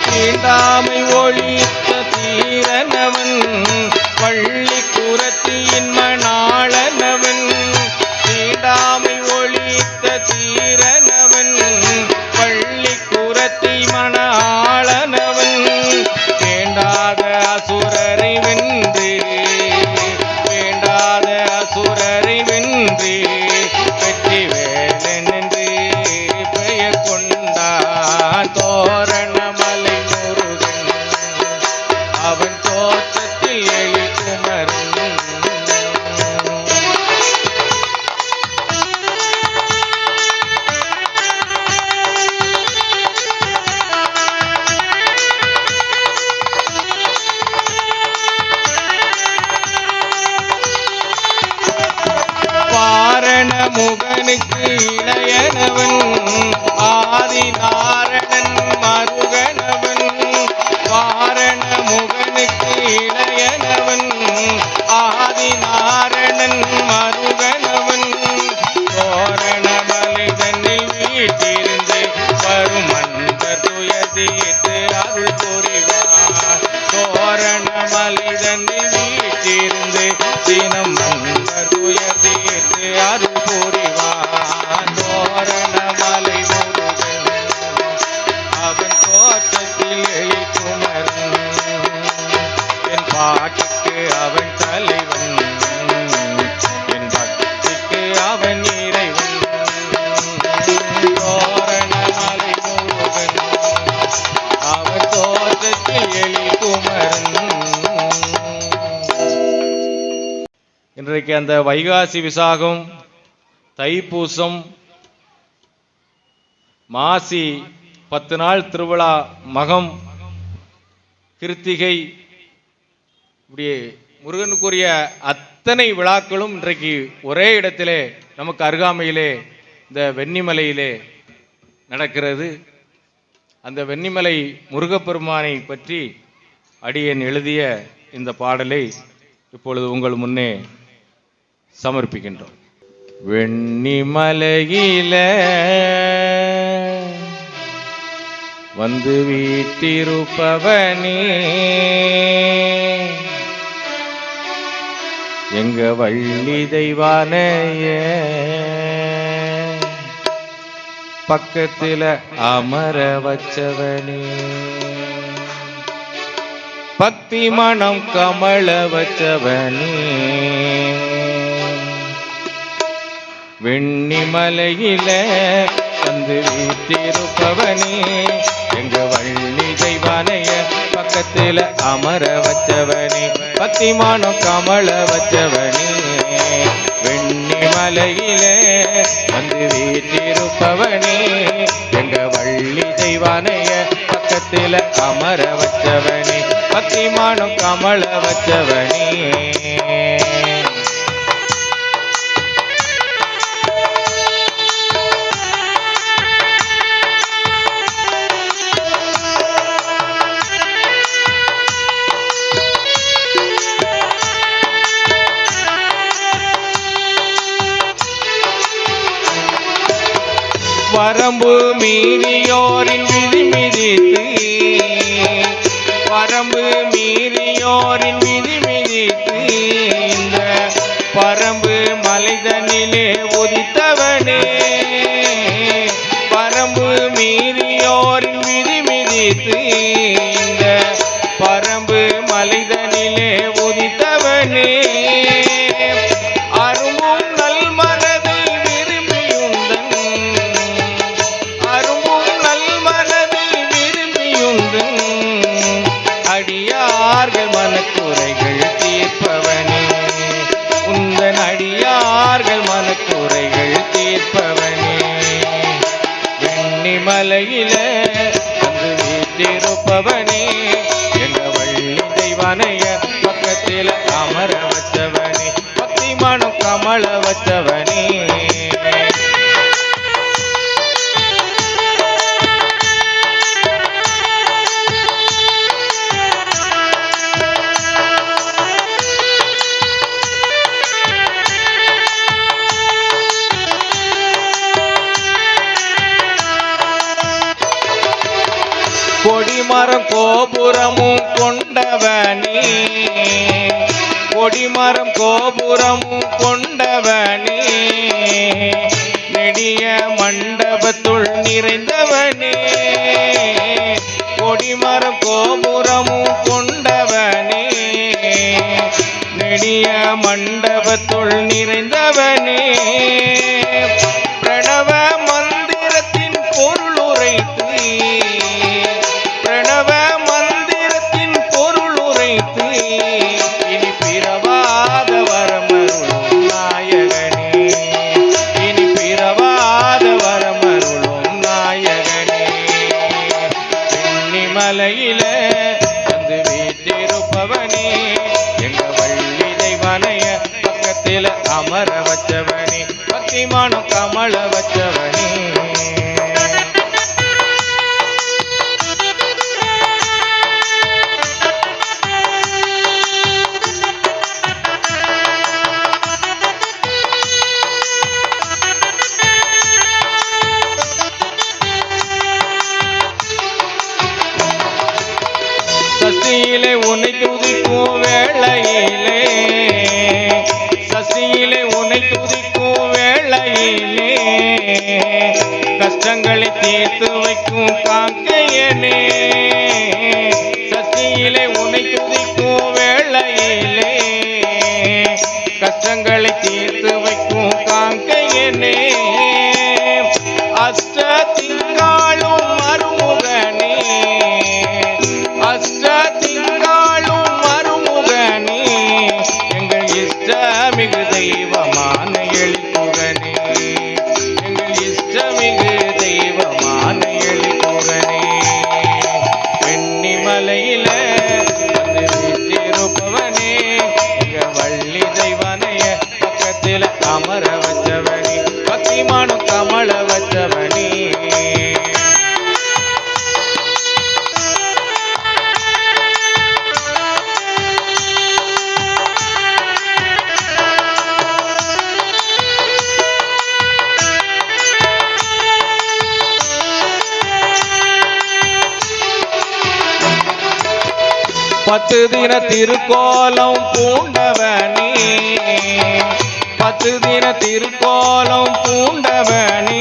தீண்டாமை ஒழித்த தீரனவன், பள்ளி குரத்தியின் மணாளனவன். தீண்டாமை ஒழித்த தீரனவன், பள்ளி குரத்தி மணாளனவன். வேண்டாத அசுரரை வென்று, வேண்டாத அசுரரை வென்று வெற்றி வேலன் என்று பெயர் கொண்டான். தோரணமலை முருகன் அவன் தோற்றத்தில் எழில் குமரன். வாரண முகனுக்கு இளையனவன், ஆதி நாரணன் மருகனவன். வாரண முகனுக்கு இளையனவன், ஆதி நாரணன் மருகனவன். தோரணமலை தன்னில் வீட்டிருந்து வரும் அன்பர் துயர் தீர்த்து அருள் புரிவார். தோரணமலை தன்னில் வீட்டிருந்து எனும் மன்னர் உயர்ந்தீர்த்து அருள் புரிவான் தோரணமலை முருகன் அவன் தோற்றத்தில் எழில்குமரன் என் பாட்டுக்கு அவன் தலைவன் என் பக்திக்கு அவன் இறைவன் தோரணமலை முருகன் அவன் தோற்றத்தில் எழில்குமரன். இன்றைக்கு அந்த வைகாசி விசாகம், தைப்பூசம், மாசி 10 நாள் திருவிழா, மகம், கிருத்திகை, இப்படி முருகனுக்குரிய அத்தனை விழாக்களும் இன்றைக்கு ஒரே இடத்திலே நமக்கு அருகாமையிலே இந்த வெண்ணிமலையிலே நடக்கிறது. அந்த வெண்ணிமலை முருகப்பெருமானை பற்றி அடியேன் எழுதிய இந்த பாடலை இப்பொழுது உங்கள் முன்னே சமர்ப்பிக்கின்றோம். வெண்ணிமலையில வந்து வீட்டிருப்பவனே எங்க வள்ளி தெய்வானைய பக்கத்துல அமர வச்சவனே பக்தி மனம் கமல வச்சவனே வெண்ணிமலையில வந்து வீட்டிருப்பவனே எங்க வள்ளி தெய்வானைய பக்கத்துல அமர வச்சவனே பக்தி மனம் கமல வச்சவனே வெண்ணிமலையில வந்து வீட்டிருப்பவனே எங்க வள்ளி தெய்வானைய பக்கத்துல அமர வச்சவனே பக்தி மனம் கமல வச்சவனே வரம்பு மீறியோரின் விதி மிதித்து வரம்பு மீறியோரின் விதி மிதித்து இந்த பரம்பு மலைதனிலே உதித்தவனே வரம்பு மீறியோரின் விதி மிதித்து இந்த பரம்பு மலைதனிலே உதித்தவனே அரும்பும் நல்மனது விரும்பியுந்தன் அரும்பும் நல்மனது விரும்பியுந்தன் அடியார்கள் மனக்குறைகள் தீர்ப்பவனே உந்தன் அடியார்கள் மனக்குறைகள் தீர்ப்பவனே வெண்ணிமலையில வந்து வீட்டிருப்பவனே எங்க வள்ளி தெய்வானைய பக்கத்தில் அமர வச்சவனே பக்தி மனம் கமல வச்சவனே கொடிமரம் கோபுரமும் கொண்டவனே கொடிமரம் கோபுரமும் கொண்டவனே நெடிய மண்டபத்துள் நிறைந்தவனே கொடிமரம் கோபுரமும் கொண்டவனே நெடிய மண்டபத்துள் நிறைந்தவனே பிரணவ மந்திரத்தின் பொருள் உரைத்து பிரணவ மந்திரத்தின் பொருள் உரைத்து இனி பிறவாத வரமருளும் நாயகனே இனி பிறவாத வரமருளும் நாயகனே வெண்ணிமலையில வந்து வீட்டிருப்பவனே எங்க வள்ளி தெய்வானைய பக்கத்தில் அமர வச்சவனே பக்தி மனம் கமல வச்சவனே சசியிலே உன்னை துதிக்கும் வேளையிலே கஷ்டங்களை தீர்த்து வைக்கும் காக்கையனே, சக்தியிலே உன்னை துதிக்கும் வேளையிலே கஷ்டங்களை தீர்த்து வைக்கும் காக்கையனே, அஷ்ட திங்களும் மறுமுகனே, அஷ்ட திங்களும் மறுமுகனே, எங்கள் இஷ்டமிகு தெய்வமான எழில்முகனே, எங்கள் இஷ்டமிகு தெய்வமான எழில்முகனே, வெண்ணிமலையில வந்து வீற்றிருப்பவனே, எங்க வள்ளி தெய்வானைய பக்கத்தில் அமர வச்சவனே, பக்திமானும் கமல வச்சவனே. பத்து தின திருக்கோலம் பூண்டவனே, பத்து தின திருக்கோலம் பூண்டவனே,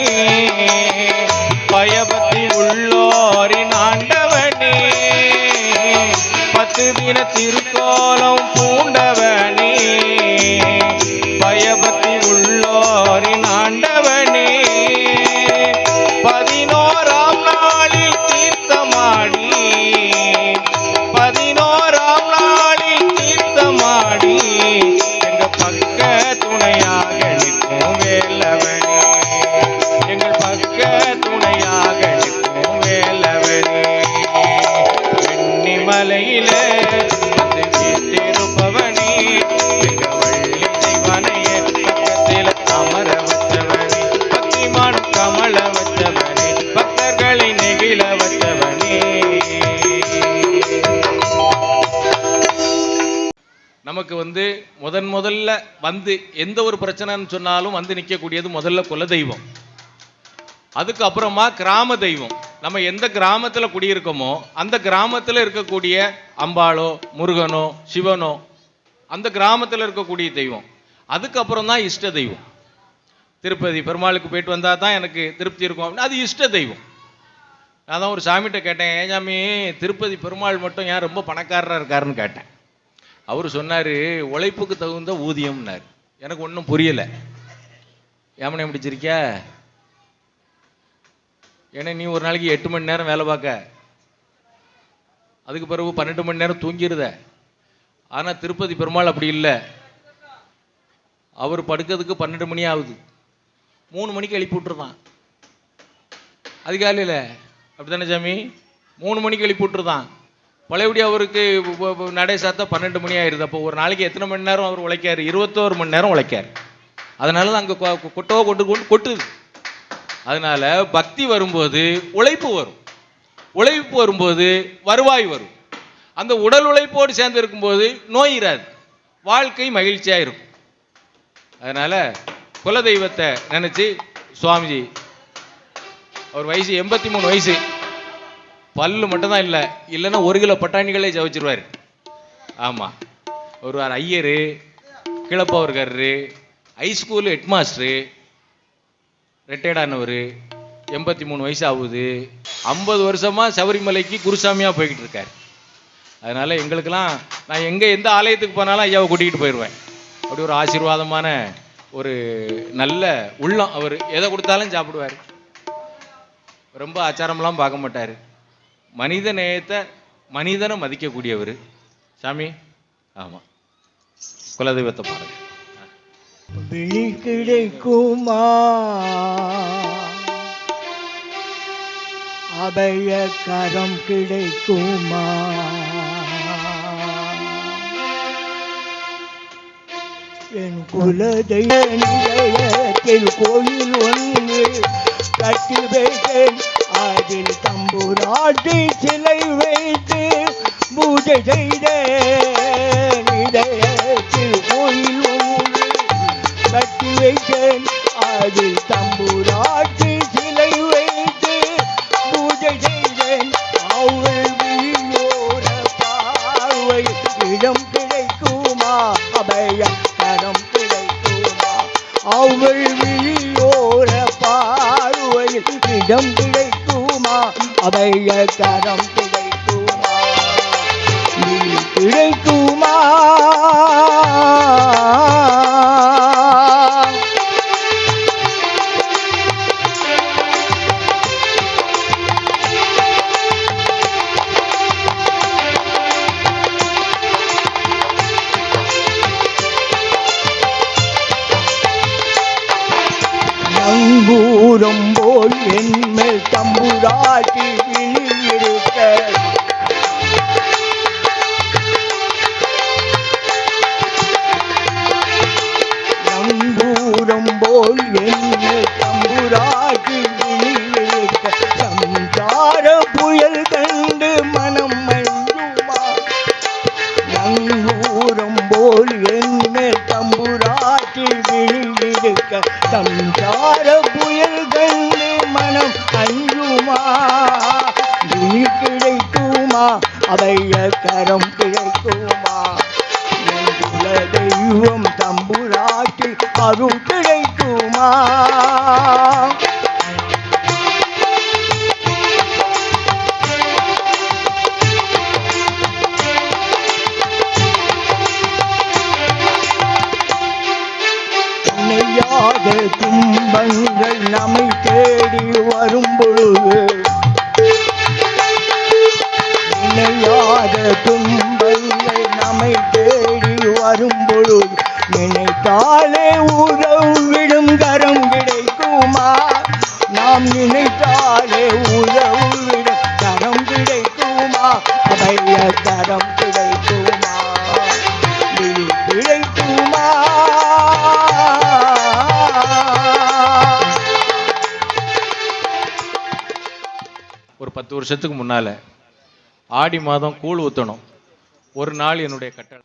பயபக்தி உள்ளோரின் ஆண்டவனே, பத்து தின திருக்கோலம் பூண்டவனே, பயபக்தி உள்ளோரின் ஆண்டவனே, 11ஆம் நாளில் தீர்த்தமாடி, 11ஆம் நாளில் தீர்த்தமாடி, எங்க பக்க துணையாக நிற்கும் வேலவனே, எங்கள் பக்க துணையாக நிற்கும் வேலவனே, வெண்ணிமலையில வந்து வீற்றிருப்பவனே, எங்க வள்ளி தெய்வானைய பக்கத்தில் அமர வச்சவனே, பக்திமானும் கமல வச்சவனே, பக்தர்களை நெகிழ வச்சவனே. நமக்கு வந்து முதல்ல வந்து எந்த ஒரு பிரச்சனைன்னு சொன்னாலும் வந்து நிற்கக்கூடியது முதல்ல குலதெய்வம், அதுக்கு அப்புறமா கிராம தெய்வம். நம்ம எந்த கிராமத்தில் குடியிருக்கோமோ அந்த கிராமத்தில் இருக்கக்கூடிய அம்பாளோ முருகனோ சிவனோ அந்த கிராமத்தில் இருக்கக்கூடிய தெய்வம், அதுக்கப்புறம் தான் இஷ்ட தெய்வம். திருப்பதி பெருமாளுக்கு போயிட்டு வந்தால் தான் எனக்கு திருப்தி இருக்கும் அப்படின்னு அது இஷ்ட தெய்வம். நான் தான் ஒரு சாமிகிட்ட கேட்டேன், ஏன் சாமி திருப்பதி பெருமாள் மட்டும் ஏன் ரொம்ப பணக்காரராக இருக்காருன்னு கேட்டேன். அவர் சொன்னார், உழைப்புக்கு தகுந்த ஊதியம்னார். எனக்கு ஒன்றும் புரியலை. ஏமனை முடிச்சிருக்கியா? ஏன்னா நீ ஒரு நாளைக்கு 8 மணி நேரம் வேலை பார்க்க, அதுக்கு பிறகு 12 மணி நேரம் தூங்கிடுத. ஆனால் திருப்பதி பெருமாள் அப்படி இல்லை. அவர் படுக்கிறதுக்கு 12 மணி ஆகுது, 3 மணிக்கு எழுப்பி விட்டுருதான் அதிகாலையில். அப்படி தானே சாமி? 3 மணிக்கு எழுப்பி விட்டுருதான். பழையபடி அவருக்கு நடை சாத்தா 12 மணி ஆயிடுது. அப்போ ஒரு நாளைக்கு எத்தனை மணி நேரம் அவர் உழைக்காரு? 21 மணி நேரம் உழைக்காரு. அதனால தான் அங்கே கொட்டுது. அதனால பக்தி வரும்போது உழைப்பு வரும், உழைப்பு வரும்போது வருவாய் வரும். அந்த உடல் உழைப்போடு சேர்ந்து இருக்கும்போது நோய் இராது, வாழ்க்கை மகிழ்ச்சியாக இருக்கும். அதனால குலதெய்வத்தை நினைச்சு சுவாமிஜி அவர் வயசு 83 வயசு, பல்லு மட்டும்தான் இல்லை, இல்லைன்னா 1 கிலோ பட்டாணிகளே ஜவிச்சிருவார். ஆமாம், ஒரு ஐயரு, கிளப்பவர்காரரு, ஹைஸ்கூல் ஹெட்மாஸ்டரு, ரிட்டையர்டானவர், 83 வயசு ஆகுது. 50 வருஷமாக சபரிமலைக்கு குருசாமியாக போய்கிட்டு இருக்கார். அதனால் எங்களுக்கெல்லாம் நான் எந்த ஆலயத்துக்கு போனாலும் ஐயாவை கூட்டிகிட்டு போயிடுவேன். அப்படி ஒரு ஆசீர்வாதமான ஒரு நல்ல உள்ளம். அவர் எதை கொடுத்தாலும் சாப்பிடுவார், ரொம்ப ஆச்சாரம்லாம் பார்க்க மாட்டார். மனித நேயத்தை, மனிதனை மதிக்கக்கூடியவர் சாமி. ஆமாம், குலதெய்வத்தை பாருங்க. விழி கிடைக்குமா அபய கரம் கிடைக்குமா, என் குலதெய்வத்தில் கோயில் ஒன்று கட்டி வைத்தேன், அதில் தம்புராட்டி சிலை வைத்து பூஜை செய்தேன். இதயத்தில் கோயில் ஒன்று கட்டி வைத்தேன், அதில் தம்புராட்டி சிலை வைத்து பூஜை செய்தேன். அவள் விழியோர பார்வை இடம் கிடைக்குமா, அபய கரம் கிடைக்குமா, அவள் விழியோர பார்வையில் பாதம் கிடைக்குமா அபய கரம் கிடைக்குமா நீ கிடைக்குமா நங்கூரம் போல் என்மேல் தம்புராட்டி விழியிருக்க நங்கூரம் போல் என்மேல் தம்புராட்டி விழியிருக்க சம்சார புயல் கண்டு மனம் மஞ்சுமா நங்கூரம் போல் என்மேல் தம்புராட்டி விழியிருக்க சம்சார புயல் கண்டு மனம் அஞ்சுமா நீ கிடைக்குமா அபய கரம் கிடைக்குமா என் குல தெய்வம் தம்புராட்டி அருள் கிடைக்குமா நினையாத துன்பங்கள் நம்மை தேடி வரும் பொழுது நினையாத துன்பங்கள் நம்மை தேடி வரும் பொழுது நினைத்தாலே உறவிடும் கரம் கிடைக்குமா நாம் நினைத்தாலே உறவிடும் கரம் கிடைக்குமா அபய கரம் கிடைக்குமா நீ கிடைக்குமா ஒரு 10 வருஷத்துக்கு முன்னால ஆடி மாதம் கூழ் ஊற்றணும். ஒரு நாள் என்னுடைய கட்டளை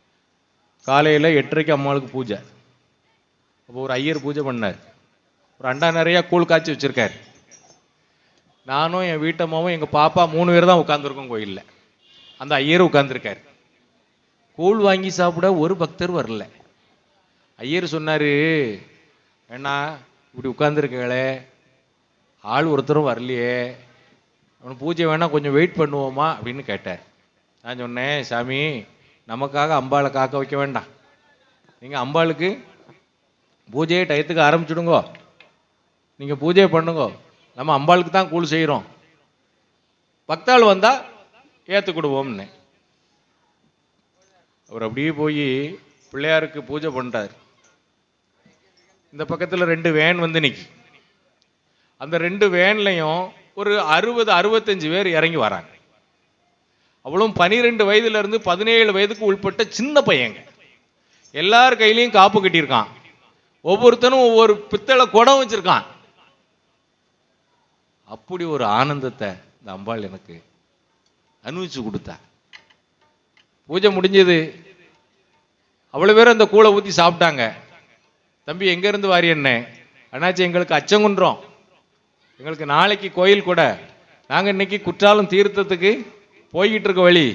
காலையில் 8:30 அம்மாளுக்கு பூஜை. அப்போ ஒரு ஐயர் பூஜை பண்ணார். ஒரு அண்டா நிறையா கூழ் காய்ச்சி வச்சிருக்கார். நானும் என் வீட்டம்மாவும் எங்கள் பாப்பா 3 பேர் தான் உட்காந்துருக்கோம் கோயிலில். அந்த ஐயர் உட்காந்துருக்கார். கூழ் வாங்கி சாப்பிட ஒரு பக்தர் வரல. ஐயர் சொன்னார், ஏன்னா இப்படி உட்காந்துருக்கங்களே ஆள் ஒருத்தரும் வரலையே, அவனுக்கு பூஜை வேணால் கொஞ்சம் வெயிட் பண்ணுவோமா அப்படின்னு கேட்டார். நான் சொன்னேன், சாமி நமக்காக அம்பாளை காக்க வைக்க வேண்டாம், நீங்கள் அம்பாளுக்கு பூஜையை டயத்துக்கு ஆரம்பிச்சுடுங்கோ, நீங்கள் பூஜையை பண்ணுங்கோ, நம்ம அம்பாளுக்கு தான் கூழ் செய்கிறோம், பக்தாள் வந்தால் ஏற்றுக்கிடுவோம்னு. அவர் அப்படியே போய் பிள்ளையாருக்கு பூஜை பண்ணுறார். இந்த பக்கத்தில் 2 வேன் வந்து நிற்கி. அந்த 2 வேன்லையும் ஒரு 60-65 பேர் இறங்கி வராங்க. அவ்வளோ 12 வயதுலேருந்து 17 வயதுக்கு உள்பட்ட சின்ன பையங்க. எல்லார் கையிலையும் காப்பு கட்டியிருக்கான். ஒவ்வொருத்தனும் ஒவ்வொரு பித்தளை குடம் வச்சிருக்கான். அப்படி ஒரு ஆனந்தத்தை இந்த அம்பாள் எனக்கு அனுபவிச்சு கொடுத்தா. பூஜை முடிஞ்சது. அவ்வளோ பேர் அந்த கூழை ஊற்றி சாப்பிட்டாங்க. தம்பி எங்கேருந்து வாரி என்ன? அண்ணாச்சி எங்களுக்கு அச்சங்குன்றோம், எங்களுக்கு நாளைக்கு கோயில் கூட, நாங்கள் இன்னைக்கு குற்றாலம் தீர்த்தத்துக்கு போய்கிட்டு இருக்க வழி,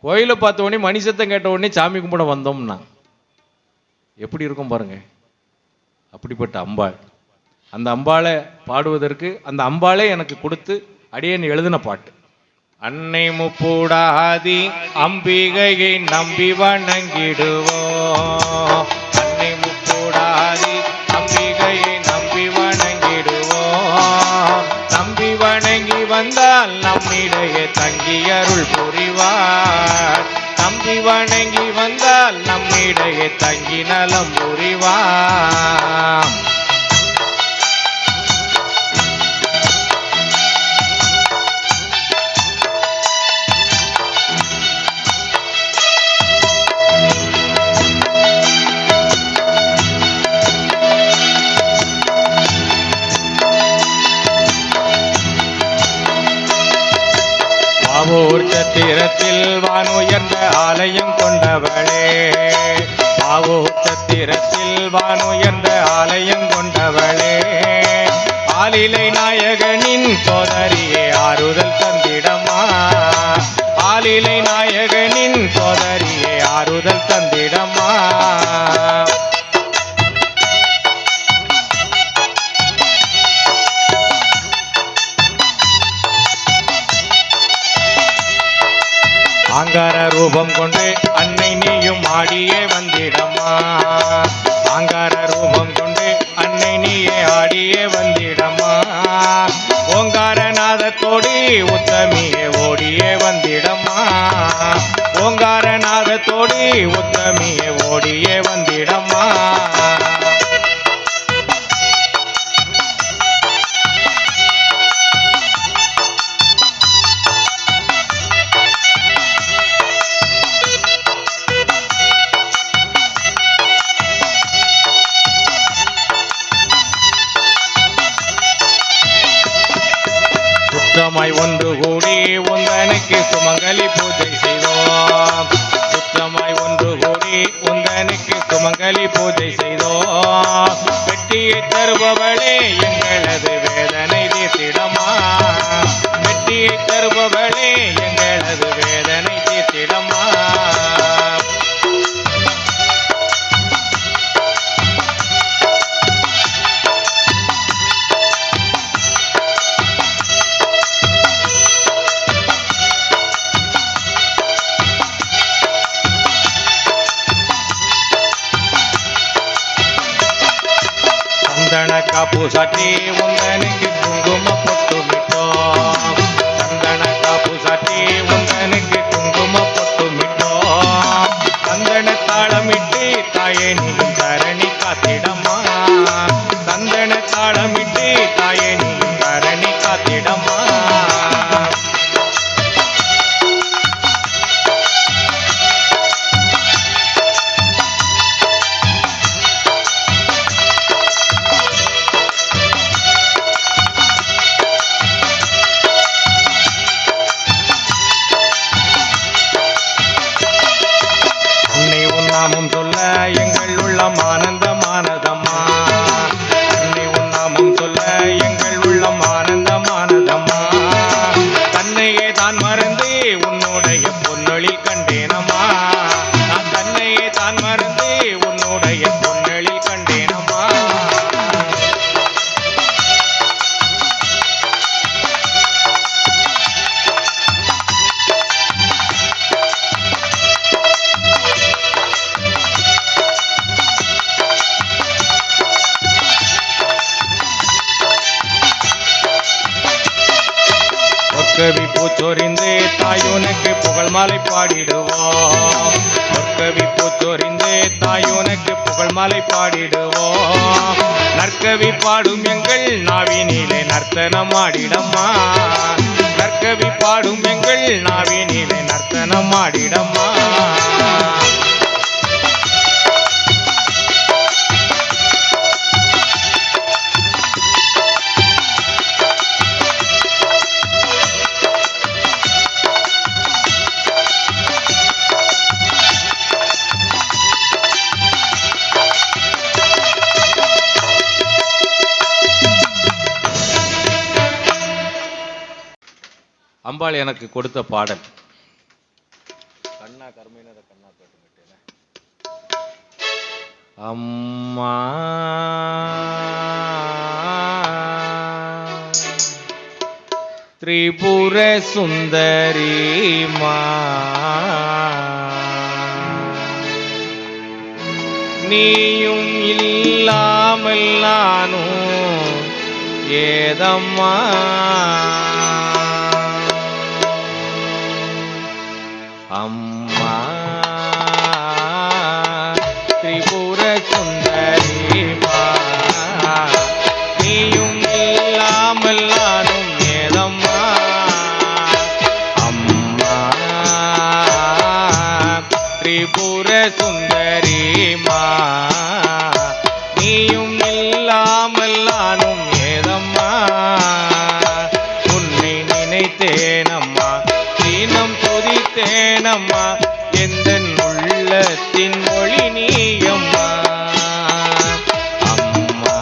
கோயிலை பார்த்த உடனே மணி சத்தம் கேட்ட உடனே சாமி கும்பிட வந்தோம்னா எப்படி இருக்கும் பாருங்க. அப்படிப்பட்ட அம்பாள். அந்த அம்பாளை பாடுவதற்கு அந்த அம்பாளே எனக்கு கொடுத்து அடியேன் எழுதின பாட்டு. அன்னை முப்பூடாதி அம்பிகையை நம்பி வணங்கிடுவோம், அன்னை முப்பூடாதி அம்பிகையை நம்பி வணங்கிடுவோம், நம்பி வணங்கி வந்தால் நம்மிடையே தங்கி அருள் புரிவார், நம்பி வணங்கி வந்தால் நம்மிடையே தங்கி நலம் புரிவார். பாவூர் சத்திரத்தில் வானுயர்ந்த ஆலயம் கொண்டவளே, பாவூர் சத்திரத்தில் வானுயர்ந்த ஆலயம் கொண்டவளே, ஆலிலை நாயகனின் சோதரியே ஆறுதல் தந்திடமா, ஆலிலை நாயகனின் சோதரியே ஆறுதல் தந்திடமா. ரூபம் கொண்டு அன்னை நீயும் ஆடியே வந்திடம்மா. ஆங்கார ரூபம் கொண்டு அன்னை நீயே ஆடியே வந்திடம்மா. ஓங்காரநாதத்தோடு உத்தமியே ஓடியே வந்திடம்மா. ஓங்காரநாதத்தோடு உத்தமியே ஓடியே வந்திடம்மா. சுற்றமாய் ஒன்று கூடி உந்தனுக்கு சுமங்கலி பூஜை செய்தோம். சுற்றமாய் ஒன்று கூடி உந்தனுக்கு சுமங்கலி பூஜை செய்தோம். வெட்டியை தருபவளே எங்களது வேதனை தீர்த்திடமா. வெட்டியை தருபவளே எங்களது வேதனை தீர்த்திடமா. சந்தன காப்பு சாட்டி உந்தனுக்கு குங்கும பொட்டுமிட்டோம். சந்தன காப்பு சாட்டி உந்தனுக்கு குங்கும பொட்டுமிட்டோம். சந்தன தாளமிட்டு தாயே நீயும் தரணி காத்திடம்மா. சந்தன தாளமிட்டு தாயே நீயும் தரணி காத்திடம்மா. நாமம் சொல்ல எங்கள் உள்ளம் ஆனந்தமானதம்மா. தன்னை உன் நாமம் சொல்ல எங்கள் உள்ளம் ஆனந்தமானதம்மா. தன்னையே தான் மறந்து உன்னுடைய பொன்னொழில் கண்டேனம்மா. நான் தன்னையே தான் மறந்து உன்னுடைய பொன்னொழில் கண்டேனம்மா. பொற்கவி பூச்சொரிந்து தாயோனுக்கு புகழ் மாலை பாடிடுவோம். பொற்கவி பூச்சொரிந்து தாயோனுக்கு புகழ் மாலை பாடிடுவோம். நற்கவி பாடும் எங்கள் நாவினிலே நர்த்தனம் ஆடிடம்மா. நற்கவி பாடும் எங்கள் நாவினிலே நர்த்தனம் ஆடிடம்மா. அம்பாள் எனக்கு கொடுத்த பாடல் கண்ணா கர்மேனத கண்ணா கேட்டுட்டேன். அம்மா திரிபுர சுந்தரி மா நீயும் இல்லாமல் நானும் ஏதம்மா. அம்மா திரிபுர சுந்தரி மா நீயும் இல்லாமல் நானும் ஏதம்மா. அம்மா திரிபுர சுந்தரி மா நீயும் இல்லாமல் நானும் ஏதம்மா. உன்னை நினைத்தேனம்மா தினம் துதித்தேனம்மா எந்தன் உள்ளத்தின் மொழி நீயம்மா. அம்மா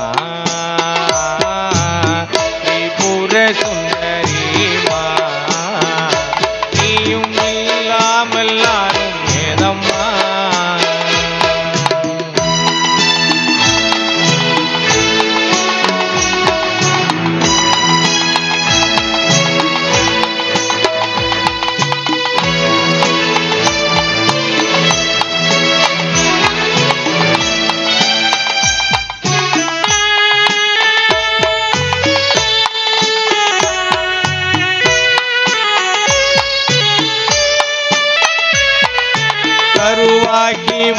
திரிபுர சுந்தரி மா நீயும் இல்லாமல் நானும் ஏதம்மா.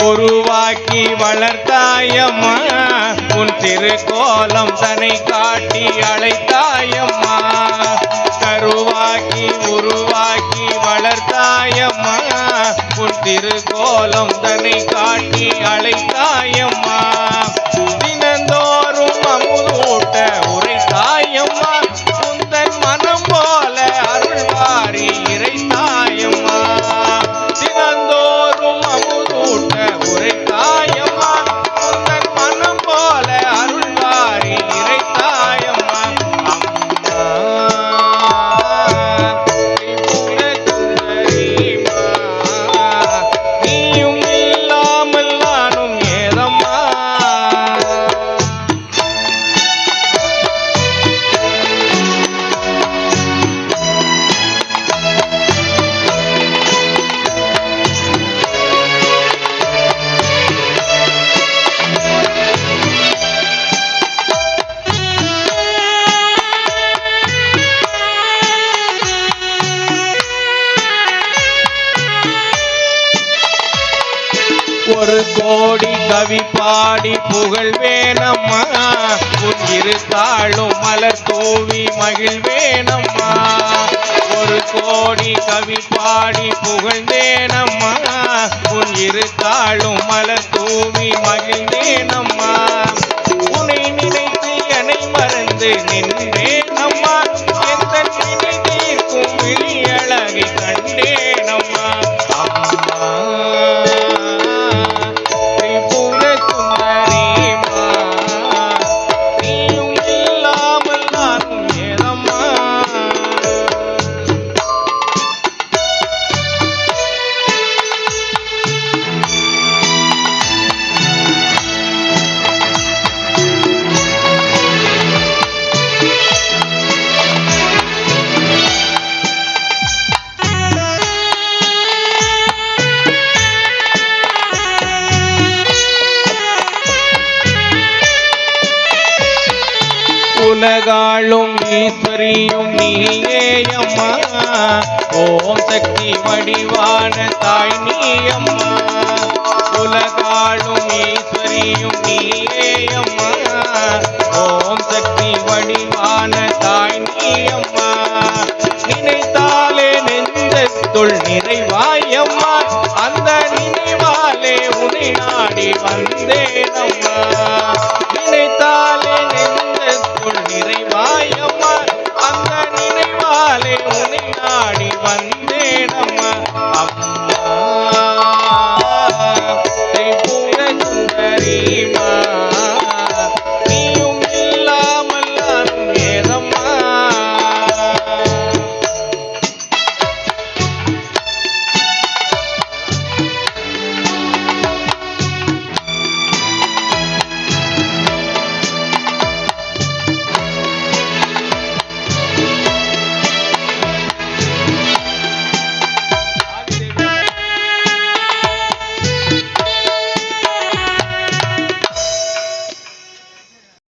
உருவாக்கி வளர்த்தாயம்மா உன் திருக்கோலம் தன்னை காட்டி அழைத்தாயம்மா கருவாக்கி உருவாக்கி வளர்த்தாயம்மா உன் திருக்கோலம் தன்னை காட்டி அழைத்தாயம்மா தினந்தோறும் அமுதூட்ட உரைத்தாயம்மா உந்தன் மனம் போல அருள்வாரி இறைத்தாயம்மா தினந்தோறும் அமுதூட்ட உரைத்தாயம்மா உந்தன் மனம் போல அருள்வாரி இறைத்தாயம்மா அம்மா திரிபுர சுந்தரிமா நீயும் இல்லாமல் நானும் ஏதம்மா ஒரு கோடி கவி பாடி புகழ் வேணம்மா உன் இருத்தாளும் மலர் தூவி மகிழ் வேணம்மா ஒரு கோடி கவி பாடி புகழ்ந்தேனம்மா உன் இருத்தாளும் மலர் தூவி மகிழ் வேணம்மா உன்னை நினைத்து என்னை மறந்து நின்றேனம்மா எந்த நினை தீர்க்கும் விழி அழகை கண்டேனம்மா அம்மா திரிபுர சுந்தரிமா நீயும் இல்லாமல் நானும் ஏதம்மா உலகாளும் ஈஸ்வரியும் நீயேயம்மா ஓம் சக்தி வடிவான தாய் நீயம்மா உலகாளும் ஈஸ்வரியும் நீயேயம்மா ஓம் சக்தி வடிவான தாய் நீயம்மா நினைத்தாலே நெஞ்சத்துள் நிறைவாயம்மா அந்த நினைவாலே உன்னை நாடி வந்தேனம்மா நினைத்தாலே நெஞ்சத்துள் நிறைவாயம்மா அந்த நினைவாலே உன்னை நாடி வந்தேனம்மா அம்மா திரிபுர சுந்தரிமா நீயும் இல்லாமல் நானும் ஏதம்மா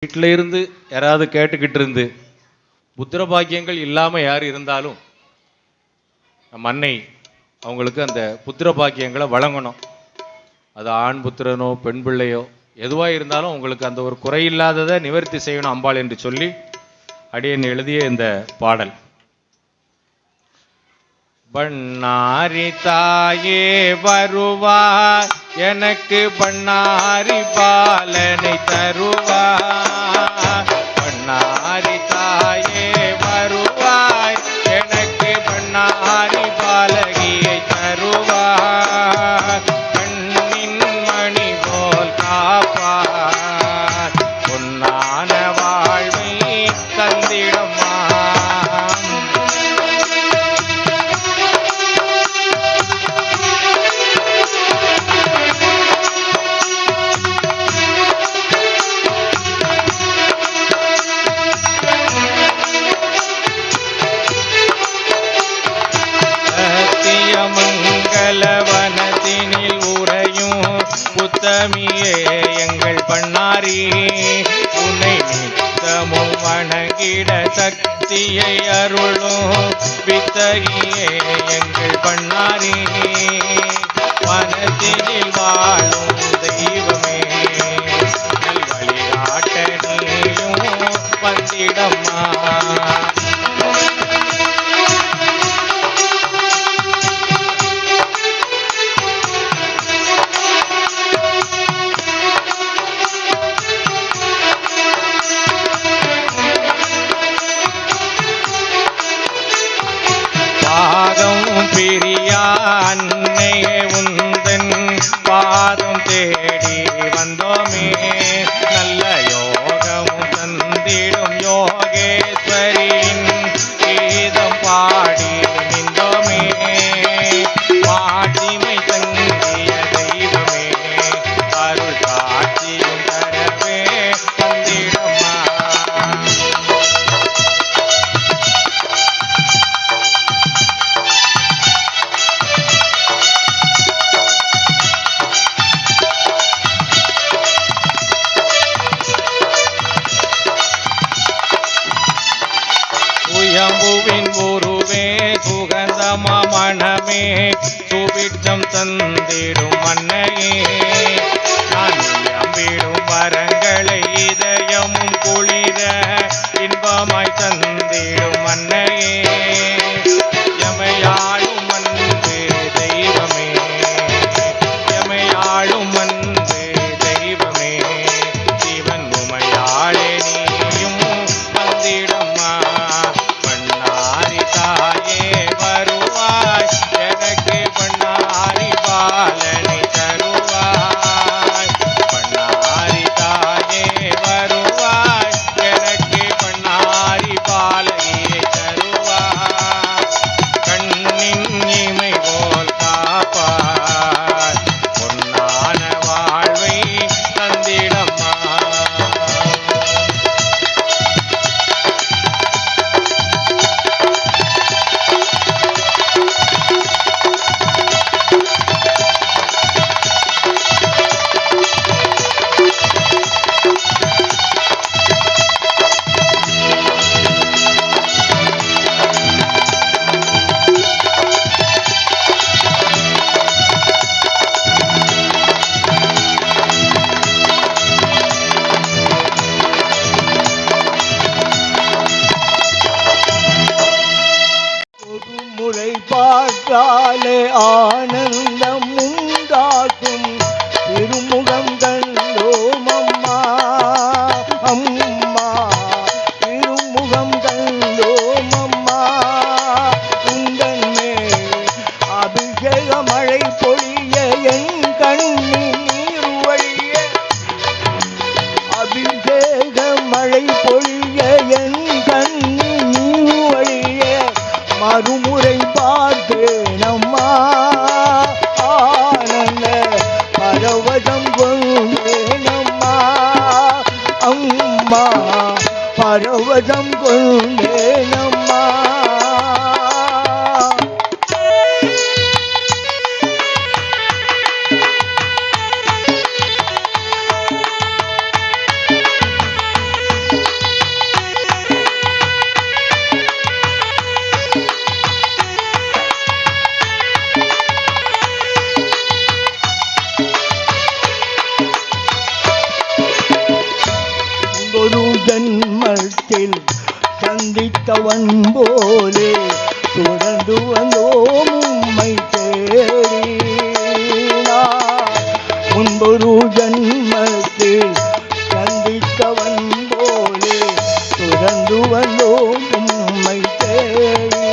வீட்டில் இருந்து யாராவது கேட்டுக்கிட்டு இருந்து புத்திர பாக்கியங்கள் இல்லாமல் யார் இருந்தாலும் நம்ம அன்னை அவங்களுக்கு அந்த புத்திர பாக்கியங்களை வழங்கணும். அது ஆண் புத்திரனோ பெண் பிள்ளையோ எதுவாக இருந்தாலும் உங்களுக்கு அந்த ஒரு குறையில்லாததை நிவர்த்தி செய்யணும் அம்பாள் என்று சொல்லி அடியன் எழுதிய இந்த பாடல். பண்ணாரி தாயே வருவாய் எனக்கு பண்ணாரி பாலனை தருவாய் பண்ணாரி தாயே வருவாய் எனக்கு பண்ணாரி பாலகியை தருவாய் கண்ணின் மணி போல் காப்பாய் பொன்னான வாழ்வை தந்திடமா மங்களவனத்தினில் உறையும் புத்தமியே எங்கள் பண்ணாரி உன்னை நித்தமும் வணங்கிட சக்தியை அருளும் வித்தகியே எங்கள் பண்ணாரி மனத்தினில் வாழும் தெய்வமே நல்வழிகாட்ட நீயும் வந்திடம்மா. பாகம் பிரியா அன்னையே உந்தன் பாதம் தேடி வந்தோமே நல்ல யோகமும் தந்திடும் யோகேஸ்வரின் கீதம் பாடி நின்றோமே மாட்சிமை தந்திய தெய்வமே அருள் காட்சியும் தரவே வந்திடம்மா. சுயம்புவின் குருவே சுகந்தமா மனமே சுபிட்சம் தந்திடும் மன்னையே நான் நம்பிடும் வரங்களை இதயமும் குளிர இன்பமாய் தந்திடும் மன்னையே எமையாளும் அன்பு தெய்வமே எமையாளும் அன்பு தெய்வமே சிவன் உமையாளே நீயும் வந்திடம்மா. பண்ணாரி தாயே வருவாய் எனக்கு பண்ணாரி பாலனை தருவாய் பண்ணாரி தாயே வருவாய் எனக்கு பண்ணாரி பாலையை தருவாய் கண்ணின் இமை போல் காப்பாய் பொன்னான வாழ்வை தந்திடம்மா. ஒரு முறை பார்த்தாலே ஆனந்தம் உண்டாகும் திருமுகம் கண்டோம் அம்மா அம்மா திருமுகம் கண்டோம் அம்மா உந்தன் மேல் அபிஷேக மழை பொழிய என் கண்ணீர் வழிய அபிஷேக மழை பொழிய என் கண்ணீர் வழிய மறுமுறை பார்த்தேன் அம்மா ஆனந்த பரவசம் கொண்டேன் அம்மா அம்மா பரவசம் கொண்டேன் அம்மா. ஒரு ஜன்மத்தில் சந்தித்தவன் போலே தொடர்ந்து வந்தோம் உம்மை தேடி முன்பொரு ஜன்மத்தில் சந்தித்தவன் போலே தொடர்ந்து வந்தோம் உம்மை தேடி.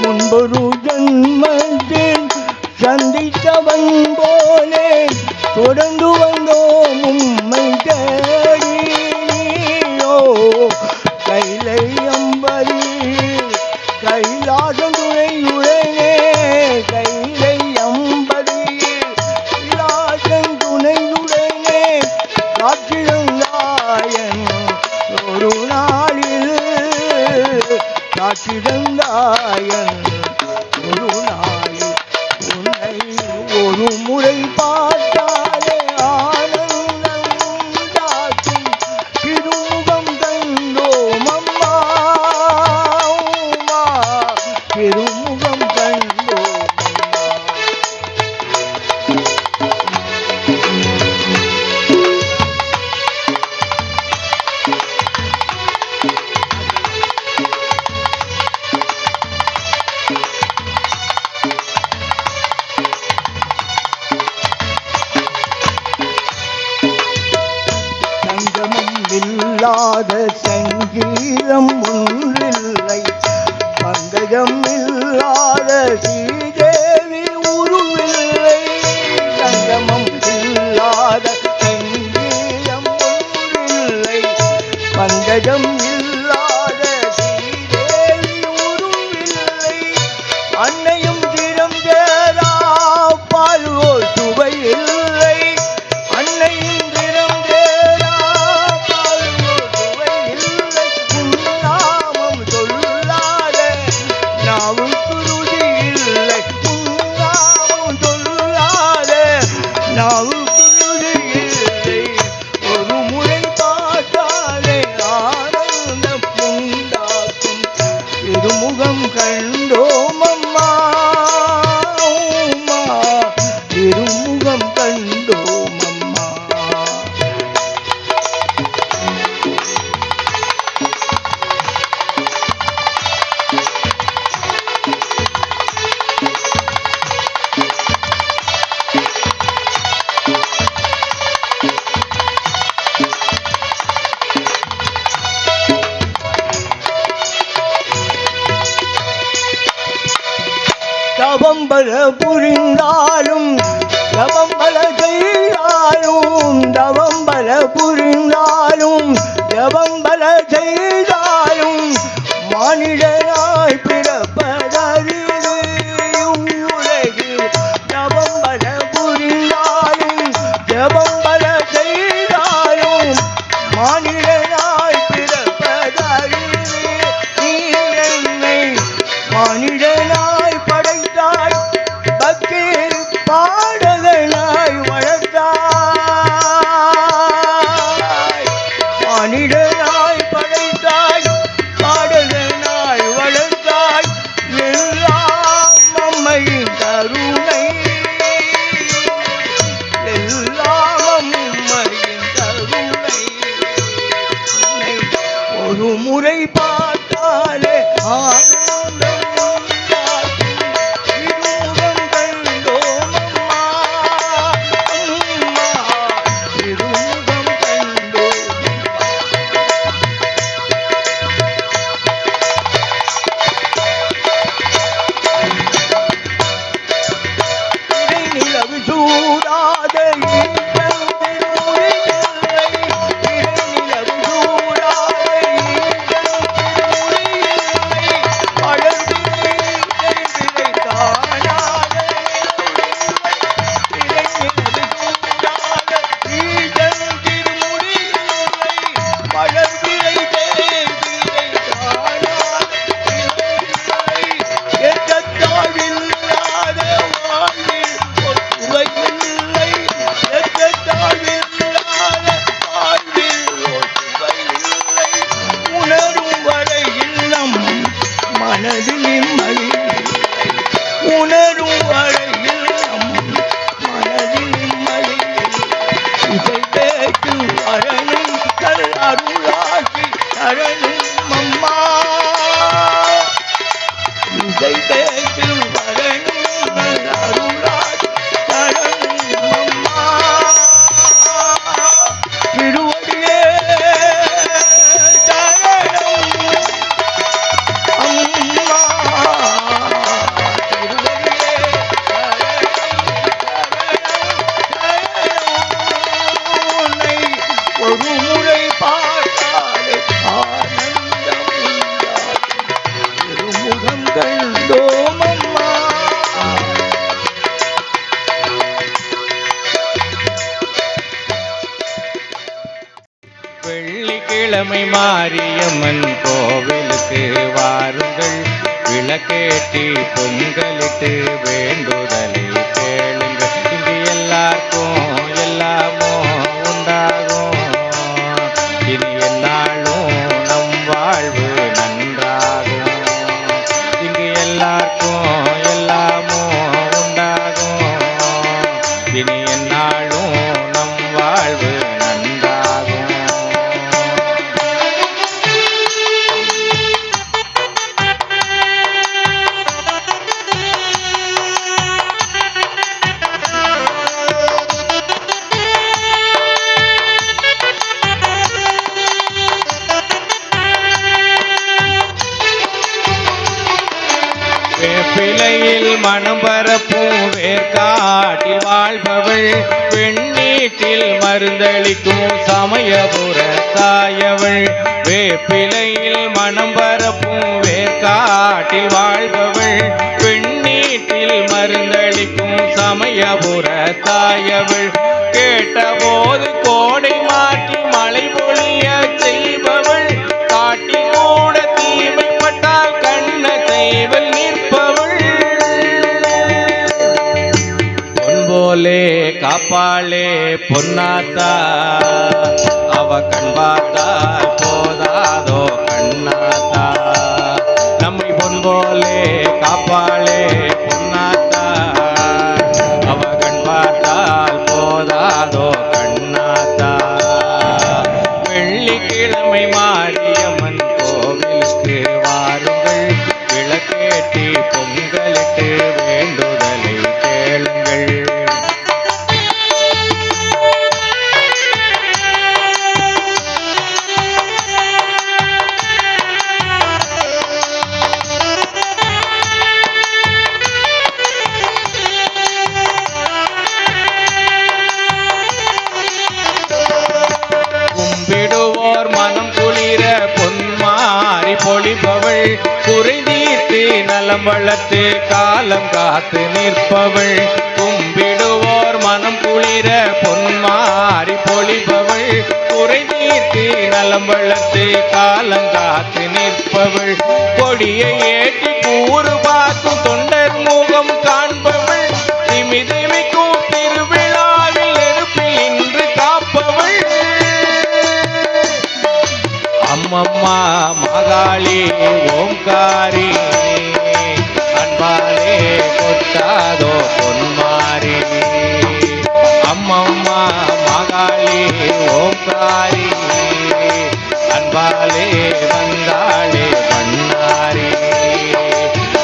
முன்பொரு ஜன்மத்தில் சந்தித்தவன் போலே தொடர்ந்து வந்தோம் உம்மை தேடியோ கைலை அம்பரி கைலாசம் துணையுடனே கைலை அம்பரி கைலாசம் துணையுடனே காற்றிருந்தாயன் ஒரு நாளில் காற்றிருந்தாயன் ஒரு நாளில் உன்னை ஒரு முறை பார்த்தாலே இல்லாத சங்கீதம் ஒன்றில்லை, பங்கஜம் இல்லாத ஸ்ரீதேவி உருவில்லை. சங்கமம் இல்லாத சங்கீதம் ஒன்றில்லை, பங்கஜம் இல்லாத ஸ்ரீதேவி உருவில்லை. அன்னையும் திறம் தேரா பால்வோ சுவை இல்லை, அன்னையும் திறம் தேரா பால்வோ சுவை இல்லை. உன்னாமம் சொல்லாத நாவுக்கு ருதி இல்லை, உன்னாமம் சொல்லாத நாவுக்கு ருதி இல்லை. ஒரு முறை பார்த்தாலே ஆனந்தம் உண்டாக்கும் திருமுகம் கண்டோம் அம்மா, உம்மா, திருமுகம் கண்டோம் அம்மா. தவம் பல புரிந்தாலும் தவம் பல செய்தாலும், தவம் பல புரிந்தாலும் தவம் பல செய்தாலும் மானிடனாய் பிறப்பதறிது உலகில். தவம் பல புரிந்தாலும் தவம் பல செய்தாலும் மானிடனாய் பிறப்பதறிது. நீ என்னை மானிடனாய் படைத்தாய், பக்தி பாடகனாய் வளர்த்தாய். மானிடனாய் படைத்தாய், பாடகனாய் வளர்த்தாய். எல்லாம் அம்மையின் கருணை, எல்லாம் அம்மையின் கருணை. உன்னை ஒரு முறை பார்த்தாலே ஆனந்தம் உண்டாகும் திருமுகம் கண்டோம் அம்மா, அம்மா, திருமுகம் கண்டோம். நிலவு சூடாத ஈசன் திருமுறை இல்லை, நிலவு சூடாத ஈசன் திருமுறை இல்லை. பழந்திரை தெரிவிலை காணாத நிலவு சூடாத ஈசன் திருமுறை இல்லை. பழந்திரை தெரிவிலை காணாத நிலவு எத்தத்தாழ்வில்லாத வாழ்வில் ஒரு சுவை இல்லை, எத்தத்தாழ்வில்லாத வாழ்வில் ஒரு சுவை இல்லை. உணரும் வரையில் நம் மனதில் நிம்மதி இல்லை, உணரும் வரையில் நம் மனதில் நிம்மதி இல்லை. இசை கேட்டு வரணும் தல் அருளாசி தரணும் அம்மா, இசை கேட்டு வரணும் தல் அருளாசி தரணும் அம்மா. திருவடியே சரணம் அம்மா, திருவடியே சரணம் உன்னை ஒரு முறை பார்த்தாலே ஆனந்தம் உண்டாகும் திருமுகம் கண்டோம் அம்மா. வெள்ளிக்கிழமை மாரியம்மன் கோவிலுக்கு வாருங்கள், விளக்கேற்றி பொங்கலிட்டு வேண்டுதலை கேளுங்கள். இங்கு எல்லாருக்கும் எல்லாமோ உண்டாகும், இனி எந்நாளும் நம் வாழ்வு நன்றாகும். இங்கு எல்லாருக்கும் எல்லாமோ உண்டாகும், இனி எந்நாளும் நம் வாழ்வு நன்றாகும். மனம் பரப்பும் வேர்காட்டில் வாழ்பவள், வெண்ணீட்டில் மருந்தளிக்கும் சமயபுர தாயவள். வேப்பிலையில் மனம் பரப்பும் வேர்காட்டில் வாழ்பவள், வெண்ணீட்டில் மருந்தளிக்கும் சமயபுர தாயவள். கேட்டபோது கோடை மாற்றி மழை பொழிய செய்பவள், காட்டி கூட தீமைப்பட்டால் கண்ண செய்வல் நிற்பவள். பொன்போலே காப்பாளே பொன்னாத்தா, அவ கண் பார்த்தால் போதாதோ கண்ணாத்தா. நம்மை பொன்போலே காப்பாளே பொன்னாத்தா, அவ கண் பார்த்தால் போதாதோ கண்ணாத்தா. வெள்ளிக்கிழமை மாரியம்மன் கோவிலுக்கு வாருங்கள், விளக்கேற்றி பொங்கலிட்டு வேண்டுதலை கேளுங்கள். கும்பிடுவோர் மனம் குளிர பொன்மாரி பொழிபவள், குறைதீர்த்து நலம் வளர்த்து காலம் காத்து நிற்பவள். கும்பிடுவோர் மனம் குளிர பொன்மாரி பொழிபவள், குறைதீர்த்து நலம் வளர்த்து காலம் காத்து நிற்பவள். கொடியை ஏற்றி கூறு பார்க்கும் தொண்டர் முகம் காண்பவள், திமிதிமிக்கும் திருவிழாவில் நெருப்பில் இன்று காப்பவள். அம்மம்மா மகாளி ஓம்காரி, அன்பாலே கொட்டாதோ பொன்மாரி. அம்மம்மா மகாளி ஓம்காரி, அன்பாலே வந்தாளே பண்ணாரி.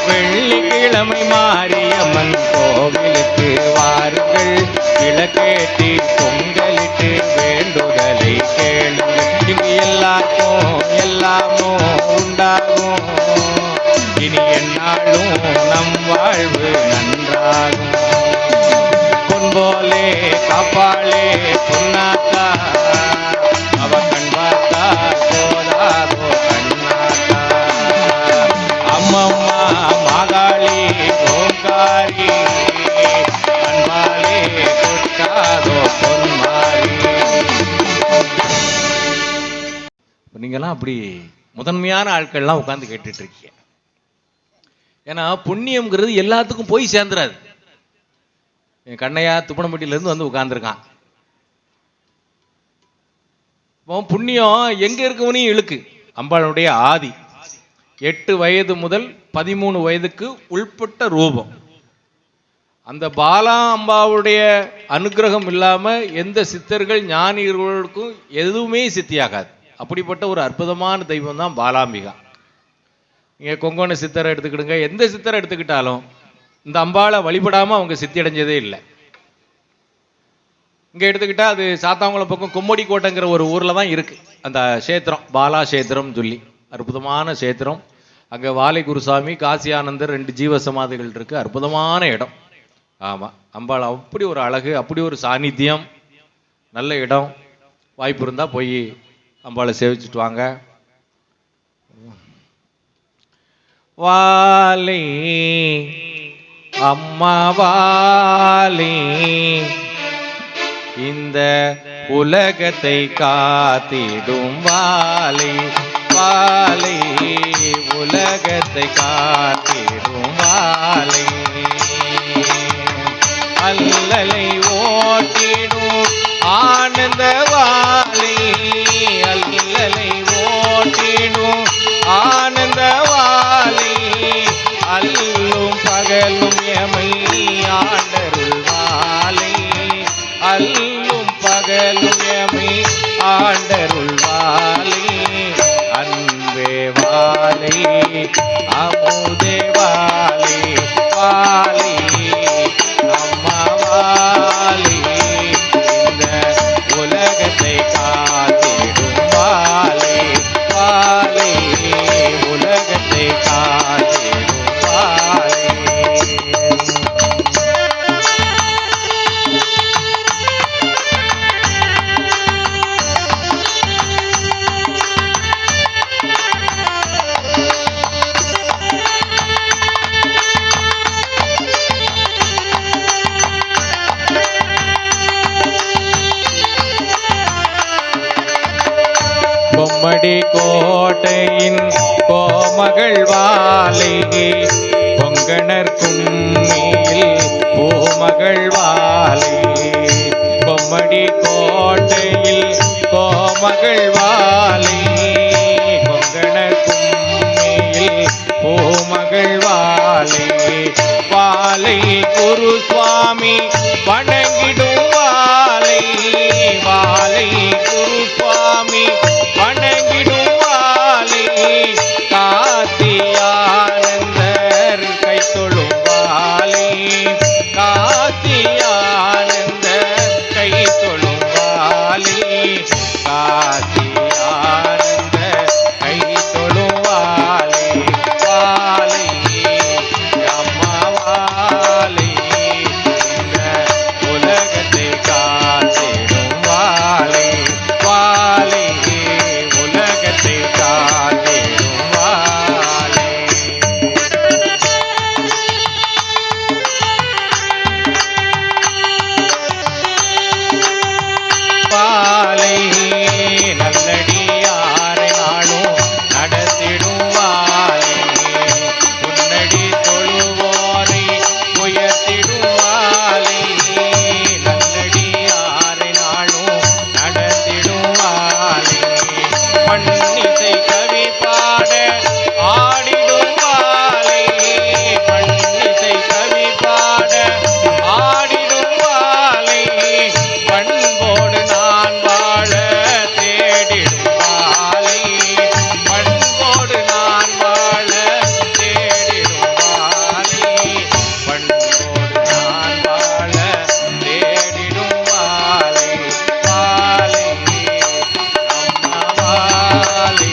வெள்ளிக்கிழமை மாரியம்மன் கோவிலுக்கு வாருங்கள், விளக்கேற்றி பொங்கலிட்டு வேண்டுதலை கேளுங்கள். இங்கு எல்லாருக்கும் எல்லாமோ உண்டாகும், இனி என்னாலும் நம் வாழ்வு நன்றாகும். பொன்போலே காப்பாளே பொன்னாத்தா, அவ கண் பார்த்தா போதாதோ கண்ணாத்தா. அம்மம்மா மகாளி ஓங்காரி, அன்பாலே கொட்டாதோ பொன்மாரி. நீங்கெல்லாம் அப்படி முதன்மையான ஆட்கள்லாம் உட்கார்ந்து கேட்டுட்டு இருக்கீங்க. ஏன்னா புண்ணியம்ங்கிறது எல்லாத்துக்கும் போய் சேர்ந்துராது. என் கண்ணையா துப்பனம்பட்டியிலேருந்து வந்து உட்கார்ந்துருக்கான். புண்ணியம் எங்க இருக்கவனையும் இழுக்கு. அம்பாளுடைய ஆதி 8 வயது முதல் 13 வயதுக்கு உள்பட்ட ரூபம். அந்த பாலா அம்பாவுடைய அனுகிரகம் இல்லாம எந்த சித்தர்கள் ஞானிகளுக்கும் எதுவுமே சித்தியாகாது. அப்படிப்பட்ட ஒரு அற்புதமான தெய்வம் தான் பாலாம்பிகா. நீங்கள் கொங்கோண சித்தரை எடுத்துக்கிடுங்க, எந்த சித்தரை எடுத்துக்கிட்டாலும் இந்த அம்பாளை வழிபடாமல் அவங்க சித்தி அடைஞ்சதே இல்லை. இங்கே எடுத்துக்கிட்டால் அது சாத்தாங்குளம் பக்கம் கும்மடி கோட்டைங்கிற ஒரு ஊரில் தான் இருக்குது அந்த சேத்திரம், பாலா சேத்திரம் சொல்லி அற்புதமான சேத்திரம். அங்கே வாலை குருசாமி, காசியானந்தர் 2 ஜீவ சமாதிகள் இருக்குது. அற்புதமான இடம். ஆமாம், அம்பாள் அப்படி ஒரு அழகு, அப்படி ஒரு சாநித்தியம், நல்ல இடம். வாய்ப்பு இருந்தால் போய் அம்பாளை சேவிச்சுட்டு வாங்க. வாலே அம்மா வாலே, இந்த உலகத்தை காத்திடும் வாலே. வாலே உலகத்தை காத்திடும் வாலே. அல்லலை ஓட்டிடும் ஆனந்த வாலே. அல்லலை ஓட்டிடும் ஆனந்த வாலே. அல்லும் பகலும் எமை ஆண்டருள் வாலே. அல்லும் பகலும் எமை ஆண்டருள் வாலே. அன்பே வாலே அமுதே வாலே. வாலே அம்மா வாலே, இந்த உலகத்தை காத்திடும் வாலே. வாலே உலகத்தை காத்திடும் வாலே. கோட்டையின் கோமகள் வாழை கொங்கணர் கும்மியில் பூமகள் வாழை கொம்மடி கோட்டையில் கோமகள் வாழை கொங்கணர் கும்மியில் பூமகள் வாழை வாழை குரு சுவாமி வணங்கிடும் வாழை வாழை குரு சுவாமி வணங்கிடும் வாழை காசியானந்தர் கை தொழும் வாழை காசியானந்தர் கை தொழும் வாழை காசியானந்தர் கை தொழும் வாழை வாழை அம்மா வாழை இந்த உலகத்தை காத்திடும் வாழை வாழை உலகத்தை காத்திடும் வாழை வாழை நல்லடியாரை நாளும் நடத்திடும் வாழை முன்னடி தொழுவோரை உயர்த்திடும் வாழை நல்லடியாரை நாளும் நடத்திடும் வாழை பன்னிசை கவி பாட ஆடிடும் வாழை பன்னிசை கவி பாட ஆடிடும் வாழை பண்போடு நான் வாழ தேடிடும் வாழை பண்போடு நான் வாழ தேடிடும் வாழை பண்போடு நான் வாழ தேடிடும் வாழை வாழை அம்மா வாழை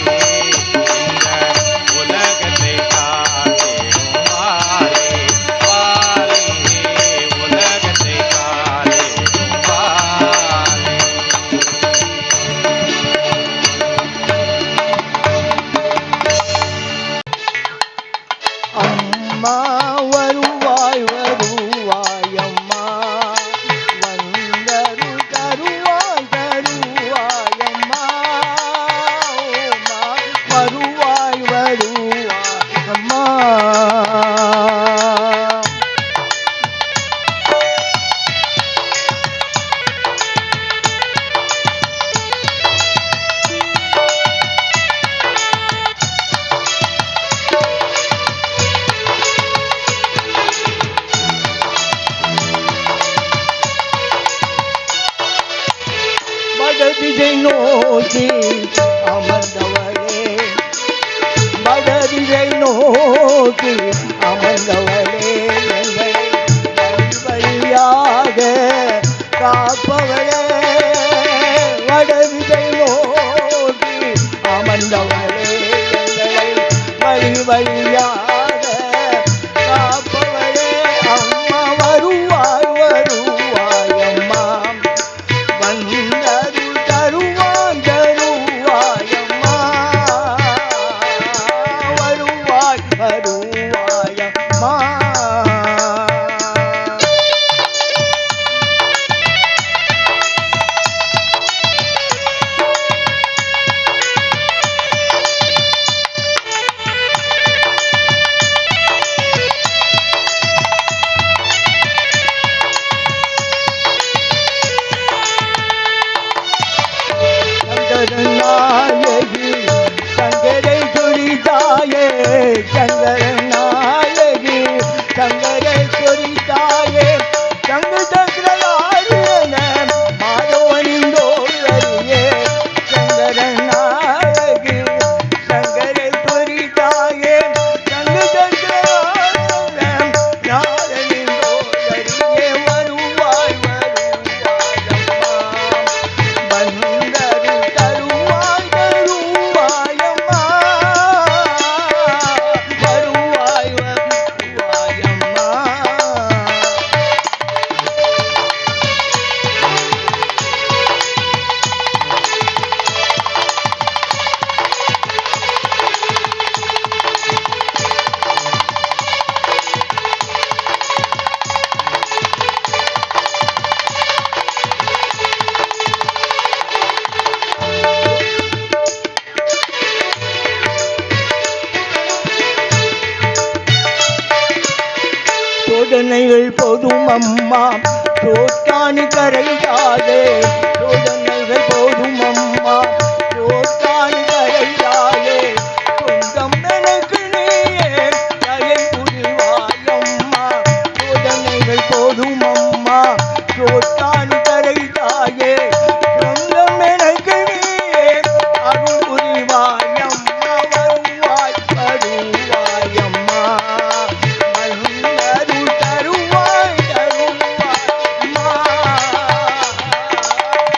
இந்த உலகத்தை காத்திடும் வாழை வாழை உலகத்தை காத்திடும் வாழை அம்மா வருவாய் வருவாய் அம்மா வந்தரு தருவாய் தருவாய் அம்மா வருவாய் வருவாய் அம்மா வடதிசை நோக்கி அமர்ந்தவளே வடதிசை நோக்கி அமர்ந்தவளே எங்களை வழி வழியாக காப்பவளே வடதிசை நோக்கி அமர்ந்தவளே எங்களை வழி வழியாக காப்பவளே அம்மா வருவாய் வருவாய் அம்மா வந்தரு தருவாய் தருவாய் அம்மா வருவாய் வருவாய் அம்மா சங்கரநாயகி சங்கரை குறித்தாயே சங்கரநாயகி சங்கரை குறித்தாயே சங்கரநாயன மாதவனிந்தோயே சங்கரநாயகி சங்கரை குறித்தாயே சங்கரநாயன நாதனிந்தோயே வருவாய் வருவாய் அம்மா வந்தரு தருவாய் தருவாய் அம்மா வருவாய் சோதனைகள் போதும் அம்மா சோத்தானி கரையாதே சோதனைகள் போதும் அம்மா சோத்தானி கரையாதே சொந்தம் எனக்கு நீயே தயை புரிவாயம்மா சோதனைகள் போதும் அம்மா சோத்தானி கரையாதே சொந்தம் எனக்கு நீயே அருள் புரிவாயம்மா வருவாய் வருவாயம்மா மன்னருள் தருவாய் தருவாயம்மா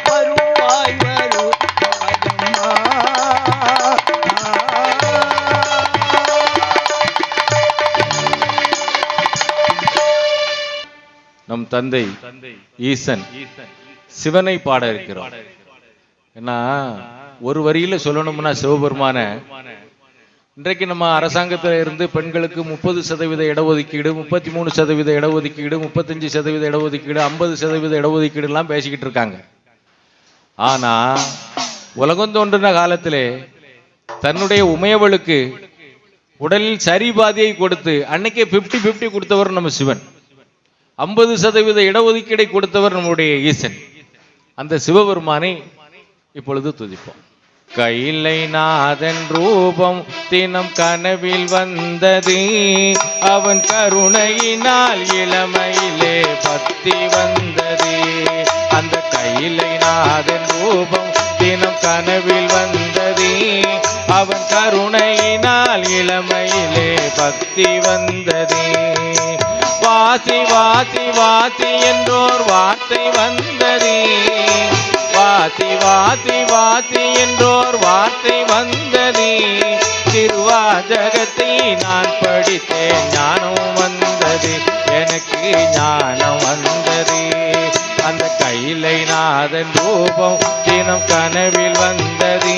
வருவாய் வருவாயம்மா நம் தந்தை ஈசன் சிவனை பாட இருக்கிறோம். ஏன்னா ஒரு வரியில சொல்லணும்னா சிவபெருமான இன்றைக்கு நம்ம அரசாங்கத்தில் இருந்து பெண்களுக்கு 30% இடஒதுக்கீடு 33% இடஒதுக்கீடு 35% இடஒதுக்கீடு 50% இடஒதுக்கீடு எல்லாம் பேசிக்கிட்டு இருக்காங்க. ஆனா உலகம் தோன்றின காலத்திலே தன்னுடைய உமையவளுக்கு உடலில் சரி பாதியை கொடுத்து அன்னைக்கே 50-50 கொடுத்தவர் நம்ம சிவன். 50% இடஒதுக்கீடை கொடுத்தவர் நம்முடைய ஈசன். அந்த சிவபெருமானை இப்பொழுது துதிப்போம். கைலை நாதன் ரூபம் தினம் கனவில் வந்தது, அவன் கருணையினால் இளமையிலே பக்தி வந்தது. அந்த கைலை நாதன் ரூபம் தினம் கனவில் வந்தது, அவன் கருணையினால் இளமையிலே பக்தி வந்தது. வாசி வாசி வாசி என்றோர் வார்த்தை வந்தது, வாசி வாசி வாசி என்றோர் வார்த்தை வந்தது. திருவாசகத்தை நான் படித்தேன், ஞானம் வந்தது, எனக்கு ஞானம் வந்தது. அந்த கைலை நாதன் ரூபம் தினம் கனவில் வந்தது.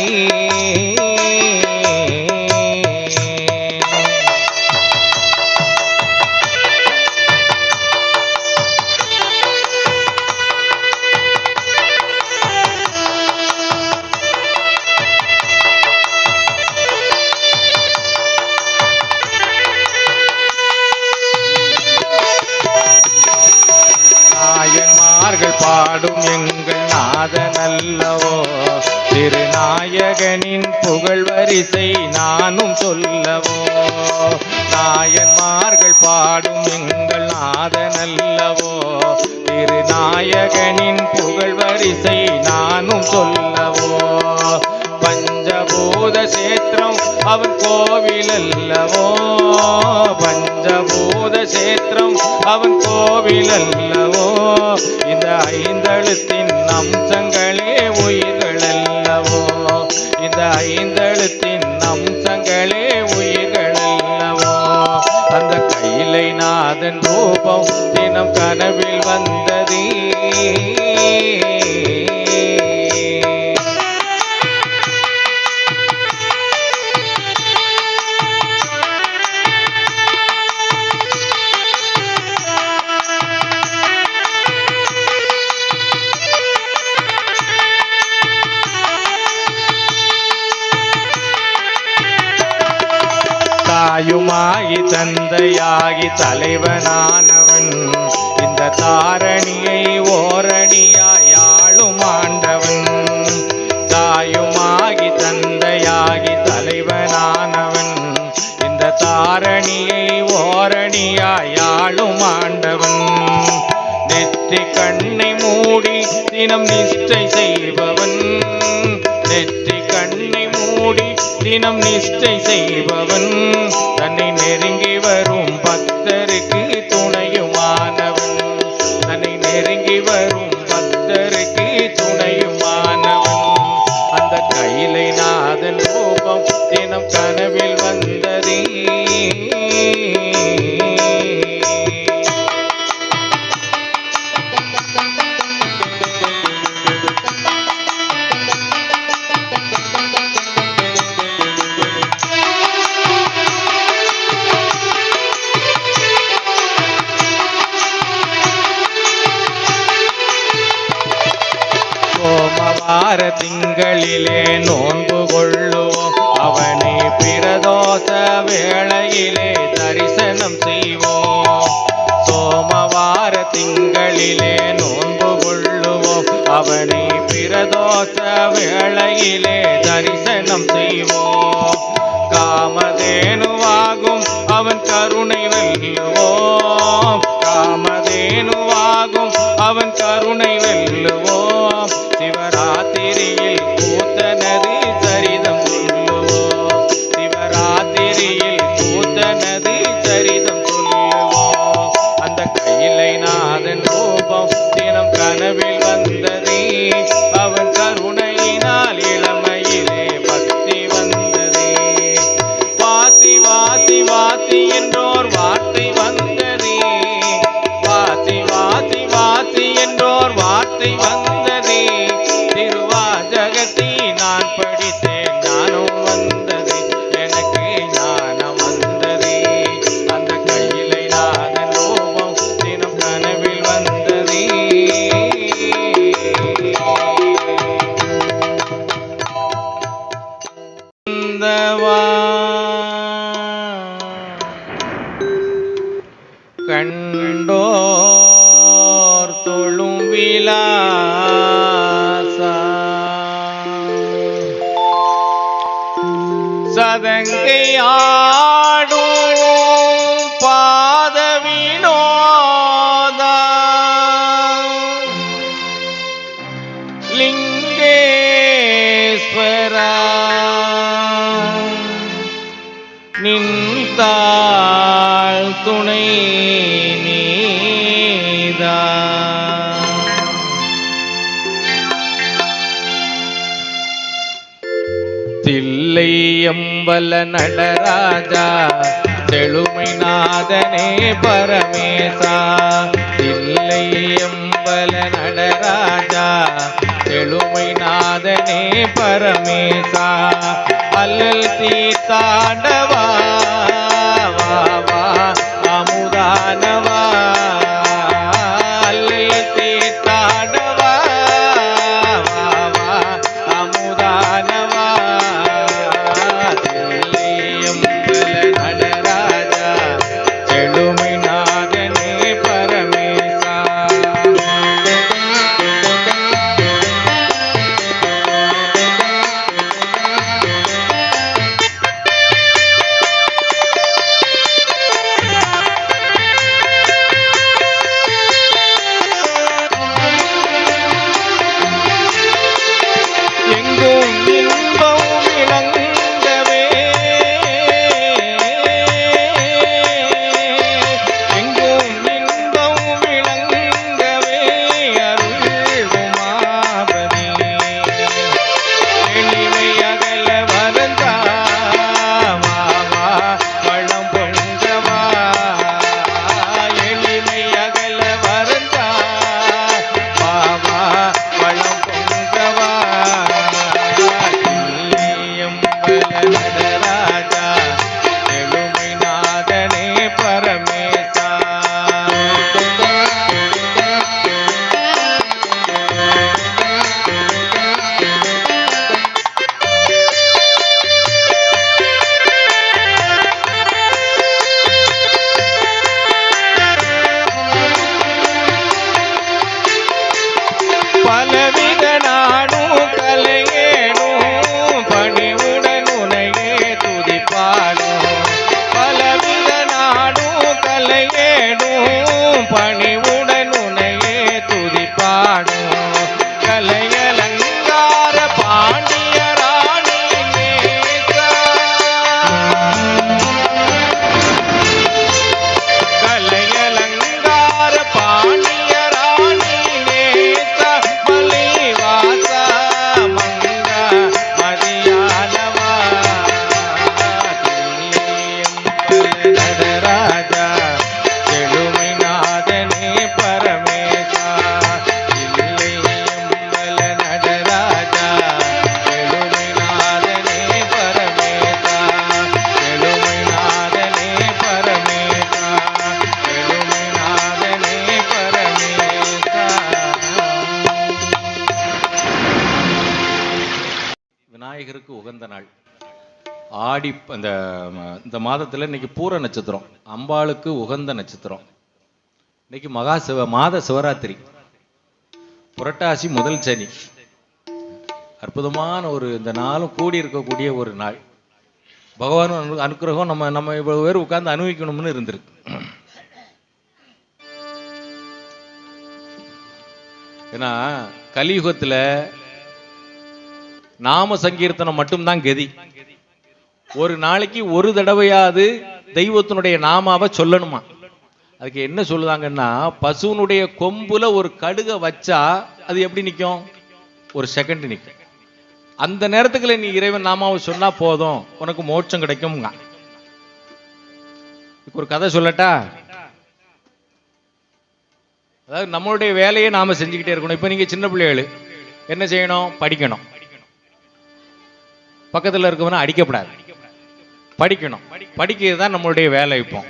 பாடும் எங்கள் நாதன் அல்லவோ, திருநாயகனின் புகழ் வரிசை நானும் சொல்லவோ. நாயன்மார்கள் பாடும் எங்கள் நாதன் அல்லவோ, திருநாயகனின் புகழ் வரிசை நானும் சொல்லவோ. பஞ்சபூத சேத்திரம் அவன் கோவில் அல்லவோ, பஞ்சபூத சேத்திரம் அவன் கோவில் அல்லவோ. இந்த ஐந்தெழுத்தின் அம்சங்களே உயிர்கள் அல்லவோ, இந்த ஐந்தெழுத்தின் அம்சங்களே உயிர்கள் அல்லவோ. அந்த கைலை நாதன் ரூபம் தினம் கனவில் வந்தது. தாயுமாகி தந்தையாகி தலைவனானவன், இந்த தாரணியை ஓரணியாய் ஆளும் ஆண்டவன். தாயுமாகி தந்தையாகி தலைவனானவன், இந்த தாரணியை ஓரணியாய் ஆளும் ஆண்டவன். நெற்றி கண்ணை மூடி தினம் நிஷ்டை செய்பவன், நெற்றி கண்ணை மூடி தினம் நிஷ்டை செய்பவன். தன்னை நெருங்கி வரும் பக்தருக்கு துணையுமானவன், தன்னை நெருங்கி வரும் பக்தருக்கு துணையுமானவன். அந்த கைலை நாதன் ரூபம் தினம் கனவில் வந்தது. சோமவார திங்களிலே நோன்பு கொள்ளுவோம், அவனை பிரதோஷ வேளையிலே தரிசனம் செய்வோம். திங்களிலே நோன்பு கொள்ளுவோம், அவனை பிரதோஷ வேளையிலே தரிசனம் செய்வோம். காமதேனுவாகும் அவன் கருணை வெல்லுவோம், காமதேனுவாகும் அவன் கருணை வெல்லுவோம். சிவராத்திரியில் கூத்தனது சரிதம் சொல்லுவோம், சிவராத்திரியில் கூத்தனது சரிதம் சொல்லுவோம். அந்த கையிலை நாதன் ரூபம் தினம் கனவில் வந்ததே, அவன் கருணையினால் இளமையிலே பக்தி வந்ததே. வாசி வாசி வாசி என்றோர் வார்த்தை வந்ததே, வாசி வாசி வாசி என்றோர் வார்த்தை வந்ததே. திருவாசகத்தை நான் படித்தேன், ஞானம் வந்ததே, எனக்கு ஞானம் வந்ததே. அந்த கையிலை நாதன் ரூபம் தினம் கனவில் வந்ததே. கண்டோர் தொழும் விலாசா சதங்கையாடும் பாத வினோதா லிங்கேஸ்வரா நின்றாள் துணை நீதா. தில்லையம்பல நடராஜா செழுமை நாதனே பரமேசா, தில்லையம்பல நடராஜா செழுமை நாதனே பரமேசா. அல்லல் தீர்த்தாண்டவா வா வா அமுதானவா, அல்லல் தீர்த்தாண்டவா வா வா அமுதானவா. தில்லையம்பல நடராஜா செழுமை நாதனே பரமேசா. எங்கும் இன்பம் விளங்கவே, எங்கும் இன்பம் விளங்கவே அருள்வுமாபதி. எளிமை அகல வருந்தா வா வா வளம் பொங்கவா, எளிமை அகல வருந்தா வா வா வளம் பொங்கவா. நடராஜா செழுமை நாதனே பரமேசா. பலவித நாடும் கலையேடும் பணிவுடன் உனையே துதிப்பாடும், பலவித நாடும் கலையேடும் பணிவுடன் உனையே துதிப்பாடும். கலையலங்கார பாண்டிய ராணி நேசா, கலையலங்கார பாண்டிய ராணி நேசா. மலைவாசா மங்க மதியானவா, தில்லையம்பல நடராஜா செழுமை நாதனே பரமேசா. தில்லையம்பல நடராஜா செழுமை நாதனே பரமேசா, செழுமை நாதனே பரமேசா, செழுமை நாதனே பரமேசா. விநாயகருக்கு உகந்த நாள் ஆடி. இந்த மாதத்தில் இன்னைக்கு பூர நட்சத்திரம், அம்பாளுக்கு உகந்த நட்சத்திரம். இன்னைக்கு மாத சிவராத்திரி, புரட்டாசி முதல் சனி. அற்புதமான ஒரு இந்த நாளும் கூடி இருக்கக்கூடிய ஒரு நாள். பகவான் அனுக்கிரகம் நம்ம இவ்வளவு பேர் உட்கார்ந்து அனுபவிக்கணும்னு இருந்திருக்கு. ஏன்னா கலியுகத்துல நாம சங்கீர்த்தனம் மட்டும்தான் கதி. ஒரு நாளைக்கு ஒரு தடவையாவது தெய்வத்தினுடைய நாமாவை சொல்லணுமா. அதுக்கு என்ன சொல்லுதாங்கன்னா, பசுனுடைய கொம்புல ஒரு கடுகை வச்சா அது எப்படி நிற்கும்? ஒரு செகண்ட் நிற்கும். அந்த நேரத்துக்குள்ள நீ இறைவன் நாமாவை சொன்னா போதும், உனக்கு மோட்சம் கிடைக்கும். ஒரு கதை சொல்லட்டா? அதாவது நம்மளுடைய வேலையை நாம செஞ்சுக்கிட்டே இருக்கணும். இப்ப நீங்க சின்ன பிள்ளைகள் என்ன செய்யணும்? படிக்கணும். பக்கத்துல இருக்கவன அடிக்கப்படாது, படிக்கணும். படிக்கிறது தான் நம்மளுடைய வேலை. இப்போ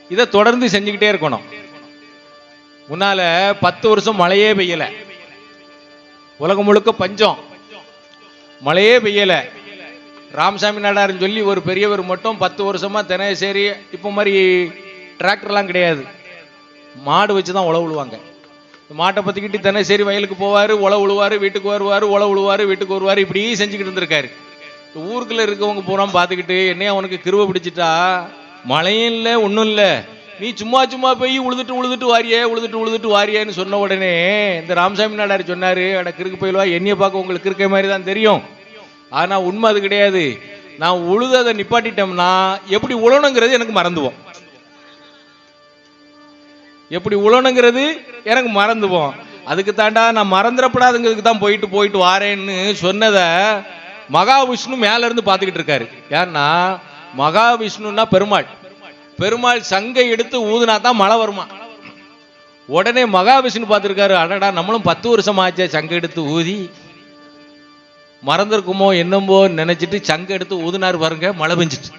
இதை தொடர்ந்து செஞ்சுக்கிட்டே இருக்கணும். முன்னால 10 வருஷம் மழையே பெய்யல, உலகம் முழுக்க பஞ்சம், மழையே பெய்யல. ராமசாமி நாடாருன்னு சொல்லி ஒரு பெரியவர் மட்டும் 10 வருஷமா தினசரி, இப்போ மாதிரி டிராக்டர்லாம் கிடையாது, மாடு வச்சுதான் உழவு விழுவாங்க. மாட்டை பத்திக்கிட்டு தினசரி வயலுக்கு போவாரு, உழவு விழுவாரு, வீட்டுக்கு வருவாரு, உழவு விழுவாரு, வீட்டுக்கு வருவாரு, இப்படி செஞ்சுக்கிட்டு இருந்திருக்காரு. ஊருக்குள்ள இருக்கவங்க பூரா பார்த்துக்கிட்டு, என்னைய அவனுக்கு கிருவை பிடிச்சிட்டா, மழையும் இல்லை ஒன்றும் இல்லை, நீ சும்மா சும்மா போய் உழுதுட்டு வாரியான்னு சொன்ன உடனே இந்த ராமசாமி நாடார் சொன்னாரு, அட கிறுக்கு போயிடுவா, என்னைய பார்க்க உங்களுக்கு இருக்க மாதிரி தான் தெரியும், ஆனா உண்மை அது கிடையாது. நான் உழுததை நிப்பாட்டிட்டோம்னா எப்படி உழணுங்கிறது எனக்கு மறந்துவோம், எப்படி உழணுங்கிறது எனக்கு மறந்துவோம். அதுக்கு தாண்டா நான் மறந்துடப்படாதுங்கிறதுக்கு தான் போயிட்டு வாரேன்னு சொன்னதை மகாவிஷ்ணு மேல இருந்து பார்த்துக்கிட்டு இருக்காரு. ஏன்னா மகாவிஷ்ணுன்னா பெருமாள் சங்கை எடுத்து ஊதுனா தான் மழை வருமா. உடனே மகாவிஷ்ணு பார்த்துருக்காரு, அடடா நம்மளும் 10 வருஷம் ஆச்சே சங்கை எடுத்து ஊதி, மறந்துருக்குமோ என்னமோ நினைச்சிட்டு சங்கை எடுத்து ஊதுனாரு பாருங்க, மழை பெஞ்சிட்டு.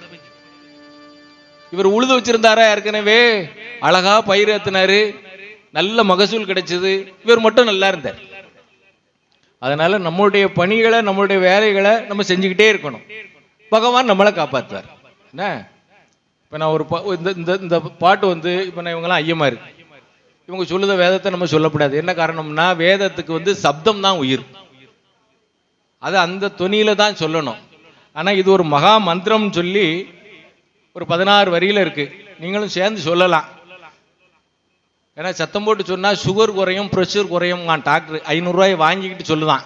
இவர் உழுது வச்சிருந்தாரா ஏற்கனவே, அழகா பயிர் ஏத்தினாரு, நல்ல மகசூல் கிடைச்சது, இவர் மட்டும் நல்லா இருந்தார். அதனால நம்மளுடைய பணிகளை, நம்மளுடைய வேலைகளை நம்ம செஞ்சுக்கிட்டே இருக்கணும். பகவான் நம்மளை காப்பாற்றுவார். என்ன இப்போ நான் ஒரு இந்த பாட்டு வந்து, இப்போ நான் இவங்கெல்லாம் ஐயமாரு, இவங்க சொல்லுத வேதத்தை நம்ம சொல்லக்கூடாது. என்ன காரணம்னா, வேதத்துக்கு சப்தம் தான் உயிர், அது அந்த தொனியில தான் சொல்லணும். ஆனால் இது ஒரு மகா மந்திரம் சொல்லி ஒரு 16 வரியில இருக்கு, நீங்களும் சேர்ந்து சொல்லலாம். ஏன்னா சத்தம் போட்டு சொன்னா சுகர் குறையும், ப்ரெஷர் குறையும். டாக்டர் 500 ரூபாய் வாங்கிக்கிட்டு சொல்லுதான்.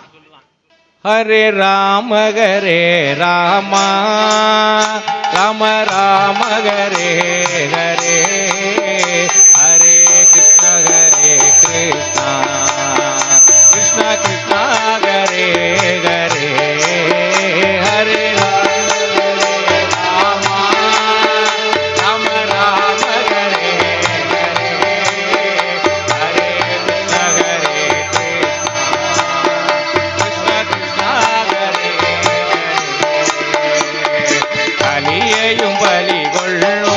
ஹரே ராம ஹரே ராமா ராம ராம ஹரே ஹரே, ஹரே கிருஷ்ண கிருஷ்ணா கிருஷ்ண கிருஷ்ணா ஹரே ஹரே, ஹரே பலி கொள்ளும்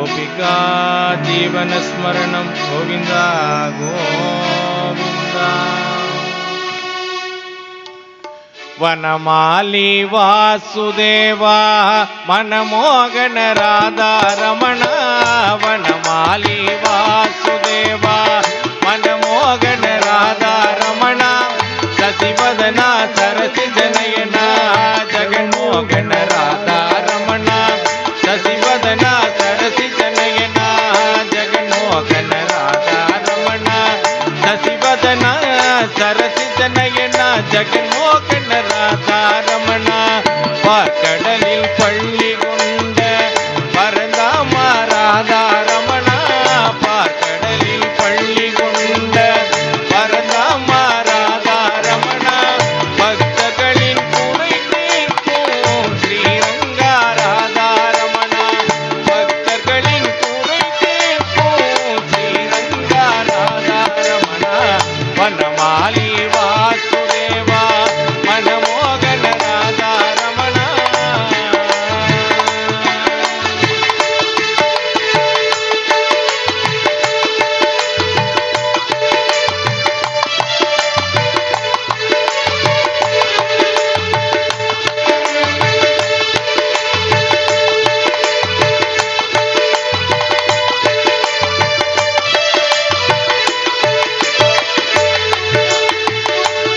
गोपिका जीवनस्मरणं गोविन्द गोविन्द। वनमाली वासुदेवा मनमोहन राधारमण वनमाली वासुदेवा मनमोहन राधारमण शशिवदना सरसिजनयना जगन्मोहन राधारमण शशिवदना सरसिजनयना जगन्मोहन राधारमण शशिवदना सरसिजनयना जगन्मोहन राधारमण पाकடலில் பள்ளி கொண்ட பரந்தாம ராதாரமண பாக்கடலில் பள்ளி கொண்ட பரந்தாம ராதாரமண பக்தர்களின் குறை தீர்க்கும் ஸ்ரீரங்கா ராதாரமண பக்தர்களின் குறை தீர்க்கும் ஸ்ரீரங்கா ராதாரமண வனமாலி வாசுதேவா मनमोहन राधारमण।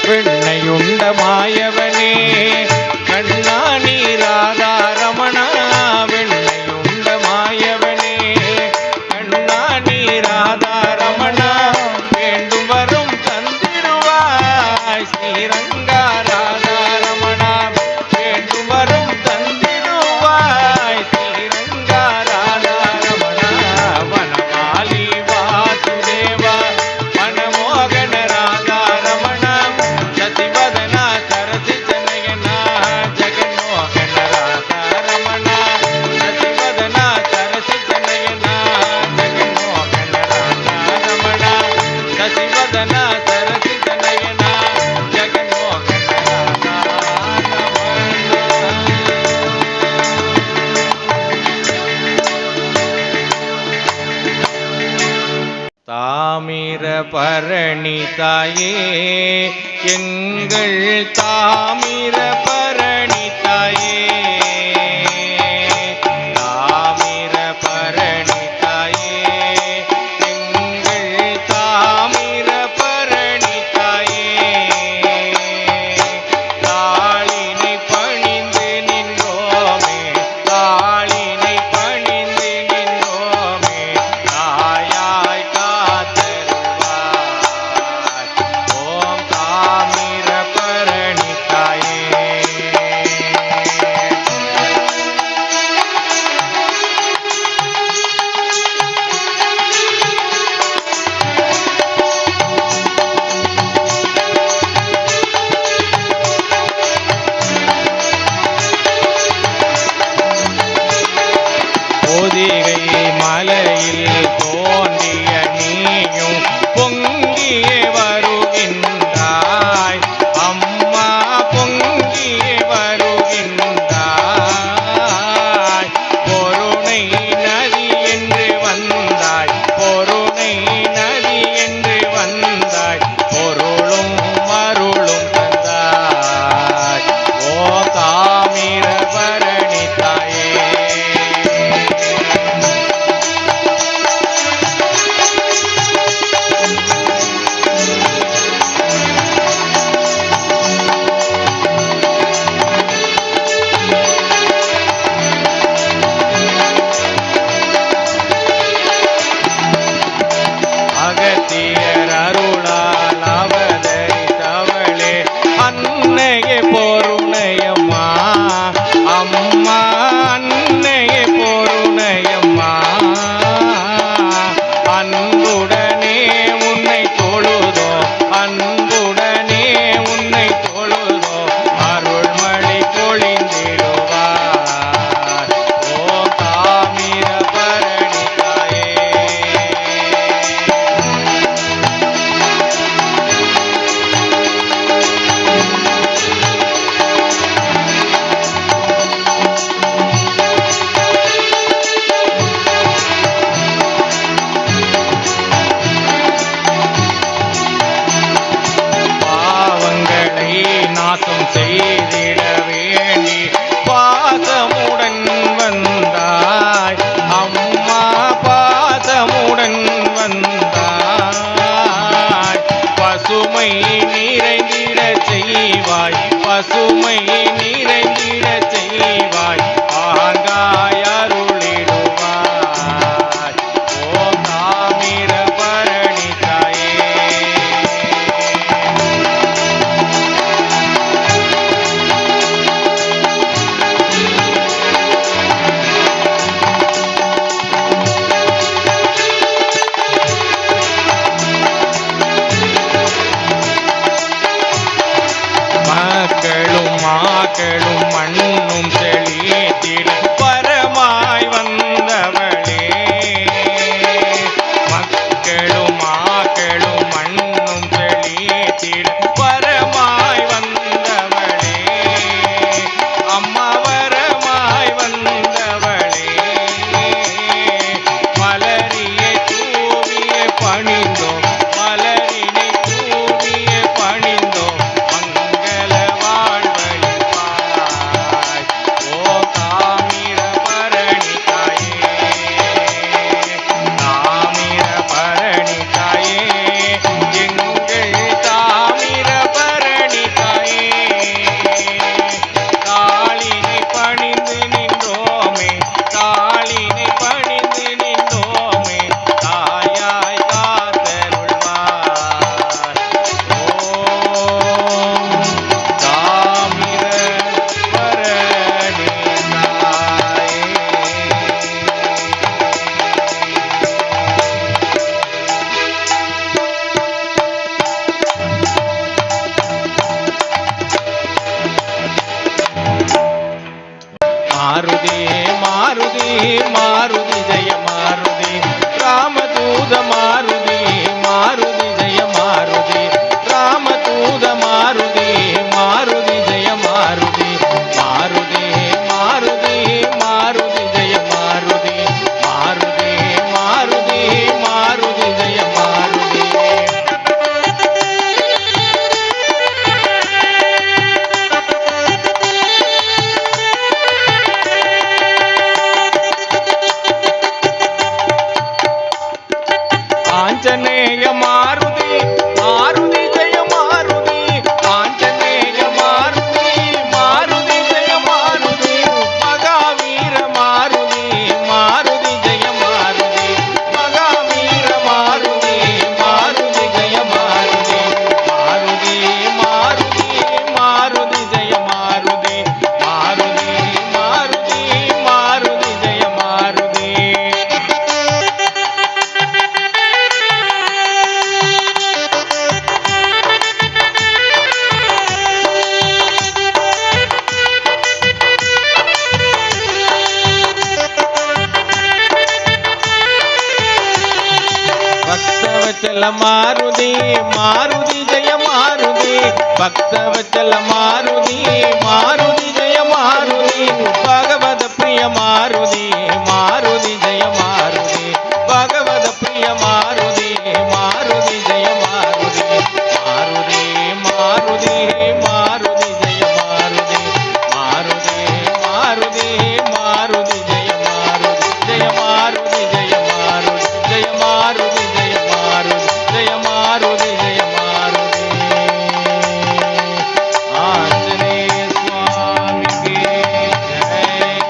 வெண்ணையுண்ட மாயவனே கண்ணா நீ ராதாரமண வெண்ணையுண்ட மாயவனே கண்ணா நீ ராதாரமண வேண்டும் வரும் தந்திடுவாய் ஸ்ரீரங்கா ராதாரமண வேண்டும் வரும் தந்திடுவாய் ஸ்ரீரங்கா ராதாரமண வனமாலி வாசுதேவா मनमोहन राधारमण शशिवदना सरसिजनयना जगन्मोहन राधारमण शशिवदना सरसिजनयना जगन्मोहन राधारमण शशिवदना सरसिजनयना जगन्मोहन தாமிர பரணி தாயே எங்கள் தாமிர பரணி தாயே தாமிர பரணி தாயே எங்கள் தாமிர பரணி தாயே தாளினை பணிந்து நின்றோமே தாளினை பணிந்து நின்றோமே தாயாய் காத்தருள்வாய் ஓம் தாமிர பரணி தாயே பசுமை நிறைந்திட செய்வாய் பாங்காய் அருளிடுவாய் ஓம் தாமிர பரணி தாயே. மக்களும் மாக்களும் மண்ணும் செழித்திட பரமாய் வந்தவளே. மக்களும் மாக்களும் மண்ணும் செழித்திட பரமாய் வந்தவளே. அம்மா வரமாய் வந்தவளே. மலரியை தூவிய பணிந்தோம் மலரினை தூவிய பணிந்தோம் மங்கள வாழ்வழிப்பாய் ஓம் தாமிர பரணி தாயே. தாமிர பரணி தாயே எங்கள் தாமிர பரணி தாயே. தாளினை பணிந்து நின்றோமே தாளினை பணிந்து நின்றோமே தாயாய் காத்தருள்வாய் ஓம் தாமிர பரணி தாயே. மாருதி மாருதி மாருதி ஜெய மாருதி ராமதூத மாருதி மாருதி ஜெய மாருதி ராமதூத மாருதி மாருதி ஜெய மாருதி மாருதி மாருதி மாருதி ஜெய மாருதி மாருதி மாருதி மாருதி ஜெய மாருதி. ஆஞ்சநேய மாருதி மாருதி ஜெய மாருதி ஆஞ்சநேய மாருதி மாருதி ஜெய மாருதி மகாவீர மாருதி மாருதி ஜெய மாருதி மகாவீர மாருதி மாருதி ஜெய மாருதி மாருதி மாருதி மாருதி ஜெய மாருதி மாருதி மாருதி மாருதி ஜெய மாருதி. பக்தவச்சல மாருதி மாருதி ஜெய மாருதி பக்தவச்சல மாருதி மாருதி ஜெய மாருதி பகவத பிரிய மாருதி மாருதி ஜெய மாருதி பகவத பிரிய மாருதி மாருதி ஜெய மாருதி மாருதி மாருதி மாருதி ஜெய மாருதி மாருதி மாருதி மாருதி ஜெய மாருதி ஜெய மாருதி ஜெய மாருதி ஜெய மாருதி ஜெய மாருதி ஜெய மாருதி ஜெய மாருதி. ஆஞ்சநேய சுவாமிக்கு ஜெய்.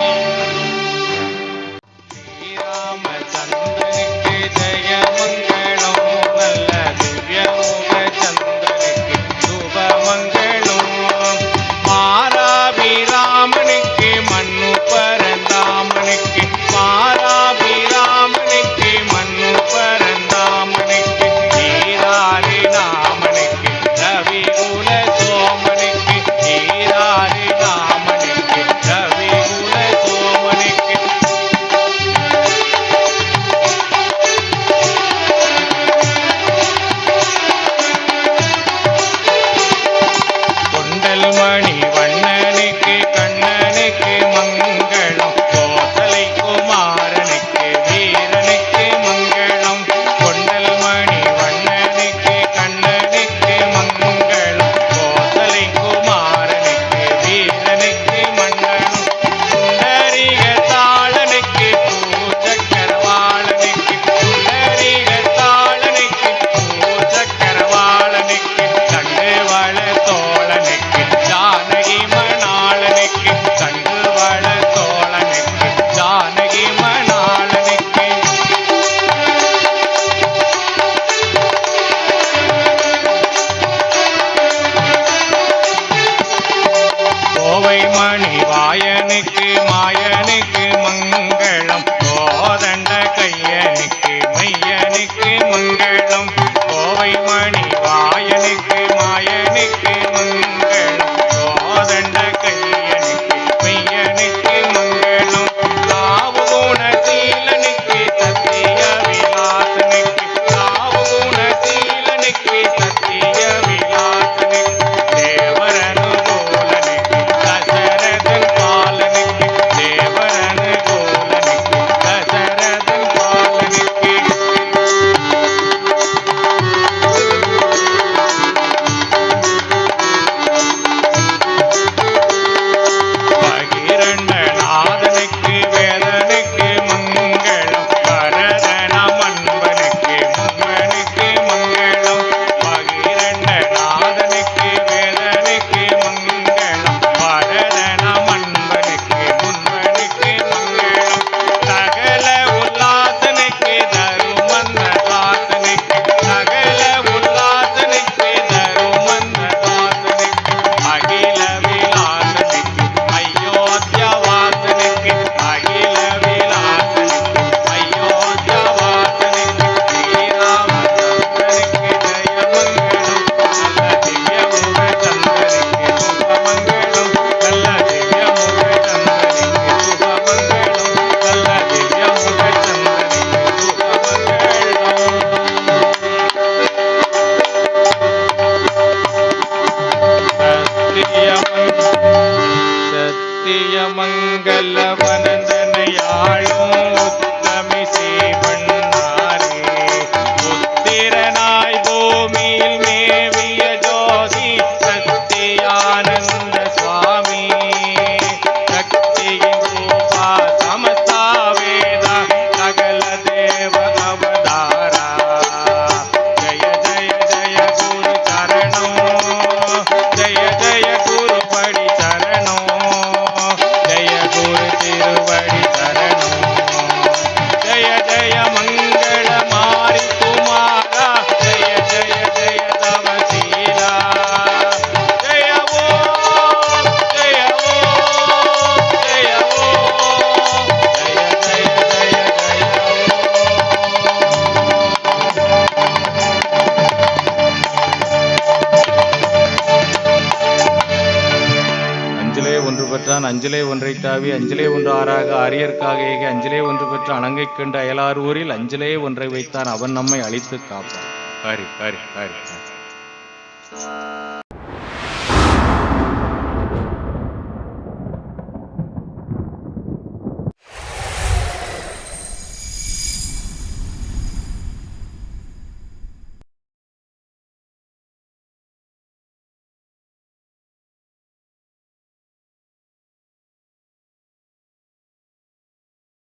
பெற்றான் அஞ்சலே ஒன்றை தாவி அஞ்சலே ஒன்று ஆறாக ஆரியர்க்காக ஏக அஞ்சலே ஒன்று பெற்ற அணங்கை கண்டு அயலார் ஊரில் அஞ்சலே ஒன்றை வைத்தான் அவன் நம்மை அழித்து காப்பான். ஹரி ஹரி ஹரி ஹரி.